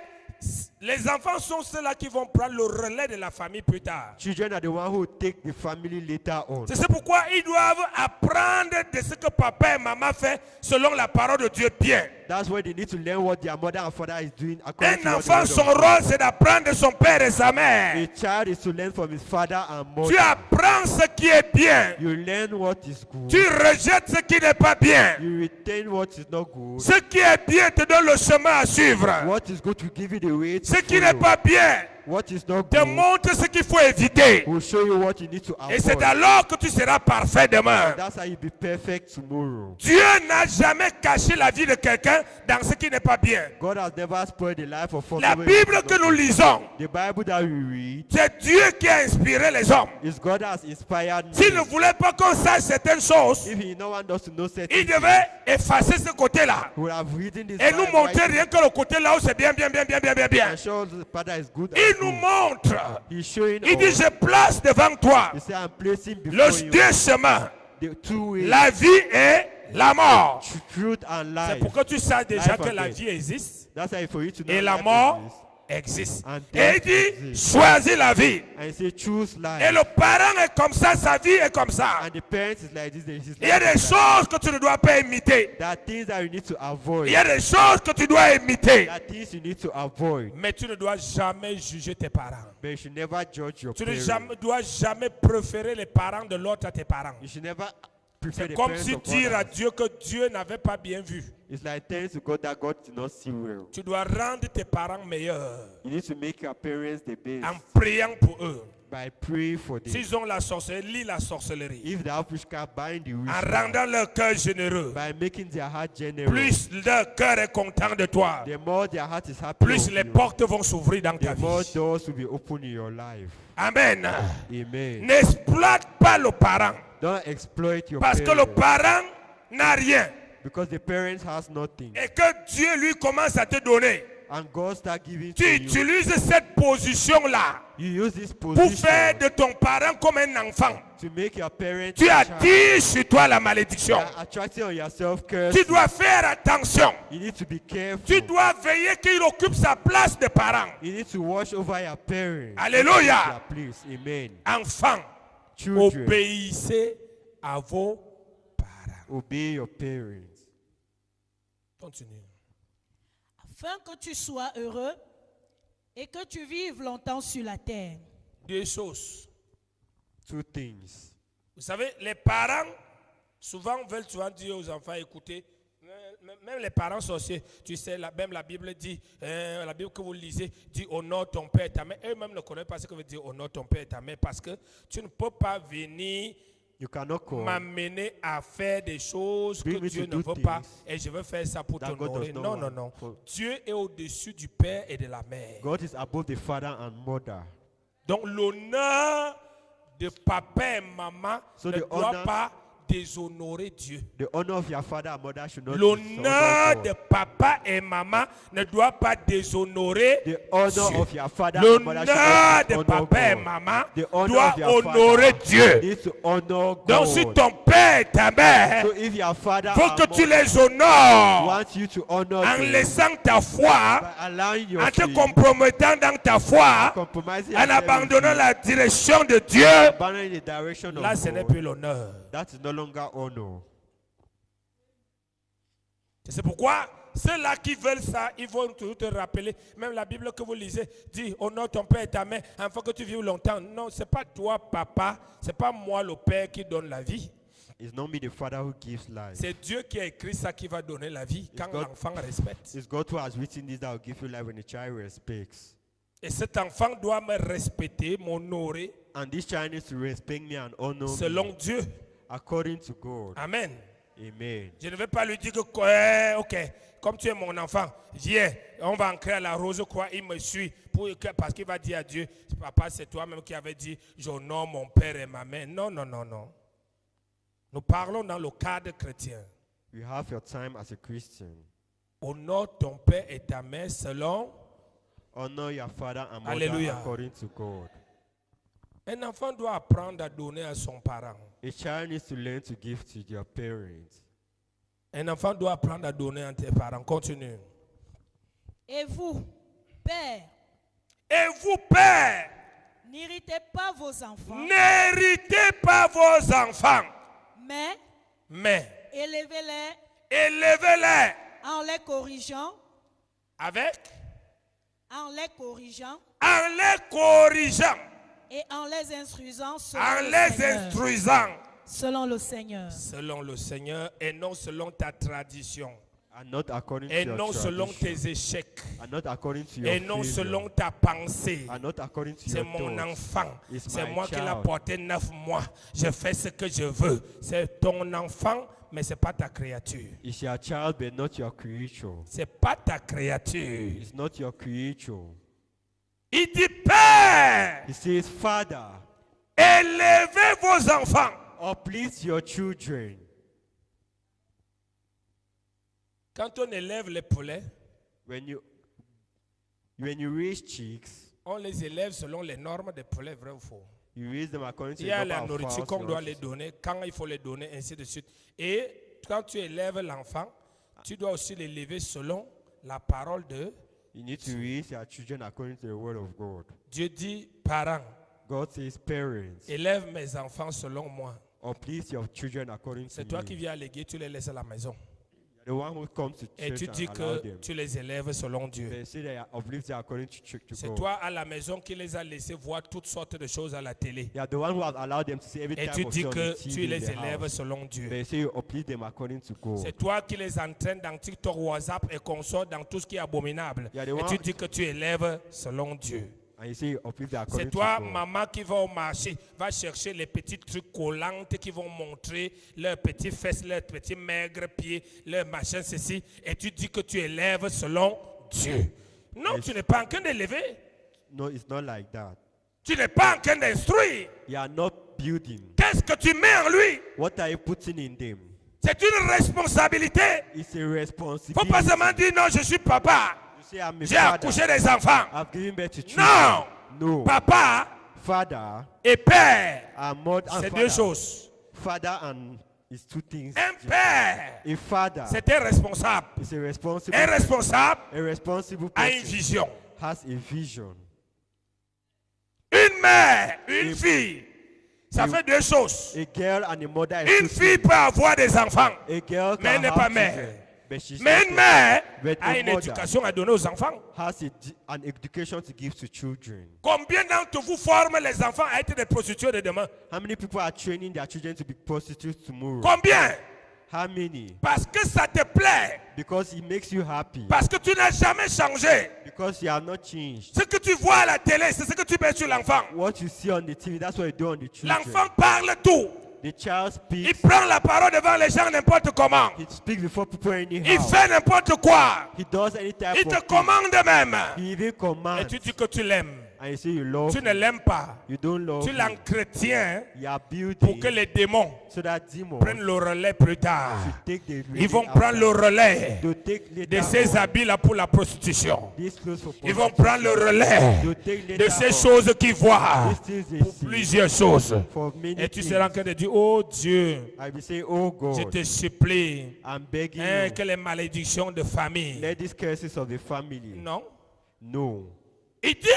Les enfants sont ceux-là qui vont prendre le relais de la famille plus tard. Children are the one who take the family later on. C'est pourquoi ils doivent apprendre de ce que papa et maman font selon la parole de Dieu bien. That's why they need to learn what their mother and father is doing according to Un what the enfant, word son of God. rôle, c'est d'apprendre de son père et sa mère. A child is to learn from his father and Tu mother. apprends ce qui est bien. You learn what is good. Tu rejettes ce qui n'est pas bien. You retain what is not good. Ce qui est bien te donne le chemin à suivre. What is good to give you the way to Ce qui n'est follow. pas bien what is not te good, montre ce qu'il faut éviter. will show you what you need to Et c'est avoid. alors que tu seras parfait demain. That's how you be perfect tomorrow. Dieu n'a jamais caché la vie de quelqu'un dans ce qui n'est pas bien. God has never spoiled the life of La someone. Bible que nous lisons, The Bible that we read c'est Dieu qui a inspiré les hommes. is God has inspired me. S'il ne voulait pas qu'on sache certaines choses, If he no one does to know certain il things, devait effacer ce côté-là he would have written this et nous Bible montrer right rien que le côté là où c'est bien, bien, bien, bien, bien, bien, bien. and show the Father is good. Il and nous good. montre. He's showing Il dit, us. je place devant toi He said, I'm placing before le you deux chemins, the two ways, la vie et la mort. truth and C'est life. pour que tu saches déjà Life que and la death. vie existe That's how for you to know et la life mort exists. existe. And Et death il dit, exists. choisis la vie. And he said, choose life. Et le parent est comme ça, sa vie est comme ça. And the parents is like this. His Il y a life des is like choses que tu ne dois pas imiter. there are things that you need to avoid. Il y a des choses que tu dois imiter. There are things you need to avoid. Mais tu ne dois jamais juger tes parents. But you should never judge your Tu ne parents. dois jamais préférer les parents de l'autre à tes parents. You should never prefer the Comme parents si of dire à others. Dieu que Dieu n'avait pas bien vu. It's like telling to God that God did not see well. Tu dois rendre tes parents meilleurs You need to make your parents the best en priant pour eux. by praying for them. S'ils ont la sorcellerie, lis la sorcellerie. If they have witchcraft, bind the En witchcraft. rendant leur cœur généreux. By making their heart generous. Plus leur cœur est content de toi, The more their heart is happy plus of les you, portes vont s'ouvrir dans ta the more vie. doors will be open in your life. Amen. Amen. N'exploite pas le parent. Don't exploit your Parce que le parents. parent n'a rien. Because the parents has nothing. Et que Dieu lui commence à te donner. And God start giving Tu to you. utilises cette position-là You use this pour position faire de ton parent comme un enfant. to make your parents Tu a child. attires sur toi la malédiction. You are attracting on yourself curse. Tu dois faire attention. You need to be careful. Tu dois veiller qu'il occupe sa place de parent. You need to watch over your parents. Alléluia. Please. Amen. Enfants, Children, obéissez à vos parents. obey your parents. Continue. afin que tu sois heureux et que tu vives longtemps sur la terre. Deux choses. Two things. Vous savez, les parents souvent veulent souvent dire aux enfants, écoutez, même les parents sorciers, tu sais, même la Bible dit, la Bible que vous lisez dit honore ton père et ta mère. Eux-mêmes ne connaissent pas ce que veut dire honore ton père et ta mère parce que tu ne peux pas venir You cannot call m'amener à faire des choses Bring que me Dieu to ne do veut pas things et je veux faire ça pour that God t'honorer. does not Non, non, want. non. For- Dieu est au-dessus du père et de la mère. God is above the father and mother. Donc l'honneur de papa et maman So ne the doit honor- pas déshonorer Dieu. The honor of your father and mother should not L'honneur dishonor de God. papa et maman ne doit pas déshonorer The honor Dieu. of your father and mother should L'honneur not de dishonor papa et God. maman The honor doit of your honorer father Dieu. needs to honor God. Donc si ton père et ta mère, So if your father faut and que tu mother les honores want you to honor en them laissant ta foi, by allowing your en te faith, compromettant dans ta foi, compromising en yourself abandonnant with la direction de Dieu. abandoning the direction Là, of ce n'est God, plus l'honneur. that is no longer honor. C'est pourquoi ceux-là qui veulent ça, ils vont toujours te rappeler. Même la Bible que vous lisez dit honore ton père et ta mère afin que tu vives longtemps. Non, c'est pas toi, papa. C'est pas moi, le père, qui donne la vie. It's not me, the father, who gives life. C'est Dieu qui a écrit ça qui va donner la vie quand God. l'enfant respecte. It's God who has written this that will give you life when the child respects. Et cet enfant doit me respecter, m'honorer And this child needs to respect me and honor selon me Dieu. according to God. Amen. Amen. Je ne vais pas lui dire que, ok, comme tu es mon enfant, viens, on va ancrer à la rose, quoi, il me suit, parce qu'il va dire à Dieu, papa, c'est toi-même qui avais dit, j'honore mon père et ma mère. Non, non, non, non. Nous parlons dans le cadre chrétien. You have your time as a Christian. Honore ton père et ta mère selon. Honor your father and mother Alléluia. according to God. Un enfant doit apprendre à donner à son parent. A child needs to learn to give to their parents. Un enfant doit apprendre à donner à tes parents. Continue. Et vous, pères, Et vous, pères, n'irritez pas vos enfants, n'héritez pas vos enfants, mais élevez-les élevez-les en les corrigeant, avec, en les corrigeant en les corrigeant, et en les instruisant selon en le les Seigneur. instruisant Selon le Seigneur. selon le Seigneur et non selon ta tradition. And not according et to your non selon tradition. tes échecs, And not according to your et non failure. selon ta pensée. And not according to C'est your mon thoughts. enfant. It's C'est my moi qui l'ai child. porté 9 mois. Je fais ce que je veux. C'est ton enfant, mais ce n'est pas ta créature. It's your child, but not your creature. Ce n'est pas ta créature. It's not your creature. Il dit, Père, He says, Father, élevez vos enfants. uplift your children. Quand on élève les poulets, When you raise chicks, on les élève selon les normes des poulets, vrai ou faux? you raise them according to Il y the a number la of nourriture fowls qu'on you doit want les to- donner, quand il faut les donner, ainsi de suite. Et quand tu élèves l'enfant, tu dois aussi l'élever selon la parole de You need to raise your children according to the word of God. Dieu. Dit, parents, God says, parents, élève mes enfants selon moi. uplift your children according to C'est toi qui me. viens alléguer, tu les laisses à la maison. The one who comes to Et church tu dis and allow que them. tu les élèves selon Dieu. They say they are uplifted according to C'est God. toi à la maison qui les a laissés voir toutes sortes de choses à la télé. They are the one who has allowed them to see every Et type tu of dis thing on que the TV tu in les the élèves house. selon Dieu. They say you uplift them according to God. C'est toi qui les entraînes dans TikTok, WhatsApp et consorts dans tout ce qui est abominable. Il y a des Et gens- tu dis que tu élèves selon Dieu. And you say you uplift them C'est according to toi, God. maman, qui va au marché, va chercher les petits trucs collants qui vont montrer leurs petits fesses, leurs petits maigres pieds, leurs machins, ceci. Et tu dis que tu élèves selon Dieu. Non, Yes. tu n'es pas en train d'élever. No, it's not like that. Tu n'es pas en train d'instruire. You are not building. Qu'est-ce que tu mets en lui? What are you putting in them? C'est une responsabilité. It's a Il ne responsibility. faut pas seulement dire non, je suis papa. You say, I'm a J'ai father. accouché des enfants. I've given birth to children. Non. No. Papa Father et père, and mother and c'est deux father. choses. Father and is two things. Un père, A father c'est un responsable. is a responsible Un person. responsable A responsible a une person vision. has a vision. Une mère, une fille, ça fait deux choses. A girl and a mother is Une two fille things. peut avoir des enfants, A girl mais elle can n'est have pas children, mère. but she's Mais not une a- mère but a a une mother éducation à donner aux enfants. has an education to give to children. Combien d'entre vous forment les enfants à être des prostituées de demain? How many people are training their children to be prostitutes tomorrow? Combien? How many? Parce que ça te plaît. Because it makes you happy. Parce que tu n'as jamais changé. Because you are not changed. Ce que tu vois à la télé, c'est ce que tu mets sur l'enfant. What you see on the TV, that's what you do on the children. L'enfant parle tout. The child Il speaks. prend la parole devant les gens n'importe comment. He speaks before people anyhow. Il fait n'importe quoi. He does any type Il te of thing. commande même. He even Et commands. tu dis que tu l'aimes. And you say you love Tu ne him. l'aimes pas. You don't love Tu him. l'entretiens You are pour building que les démons so that demons prennent le relais plus tard. take the Ils vont leading prendre le after. relais They'll take de later ces on habits-là pour la prostitution. these clothes for Ils vont prostitution. prendre le relais They'll take de later ces on choses qu'ils voient these things they pour see plusieurs choses. for many Et tu things. seras en train de dire, oh Dieu, I will say, oh je God, te supplie I'm begging hein, you, que les malédictions de famille. let these curses of the family. Non. No. Il dit,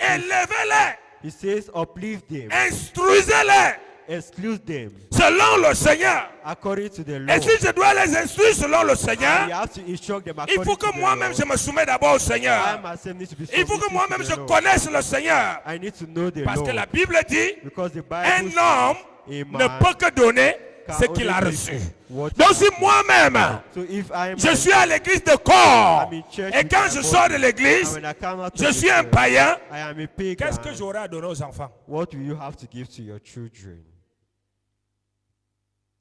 élevez-les, He says, uplift them, instruisez-les exclude them selon le Seigneur. according to the Et law. si je dois les instruire selon le You Seigneur, have to instruct them il according faut to que the moi-même law. je me soumets d'abord au I Seigneur. myself need to be Il faut que submitted moi-même to je the law. connaisse le Seigneur. I need to know the Parce que law. la Bible dit, Because the un Bible homme says, a ne man peut que donner can ce qu'il a only reçu. give what Donc he si has. moi-même, So if I am je suis à l'église de corps, I'm in church et with quand my je body, sors de and l'église, when I come out of je the suis un church, païen, I am a pagan. qu'est-ce que j'aurai à donner aux enfants? What will you have to give to your children?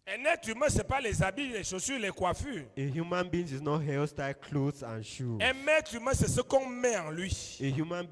Un être humain, ce n'est pas les habits, les chaussures, les coiffures. A human being is not hairstyle, clothes, and shoes. Un être humain, c'est ce qu'on met en lui. A human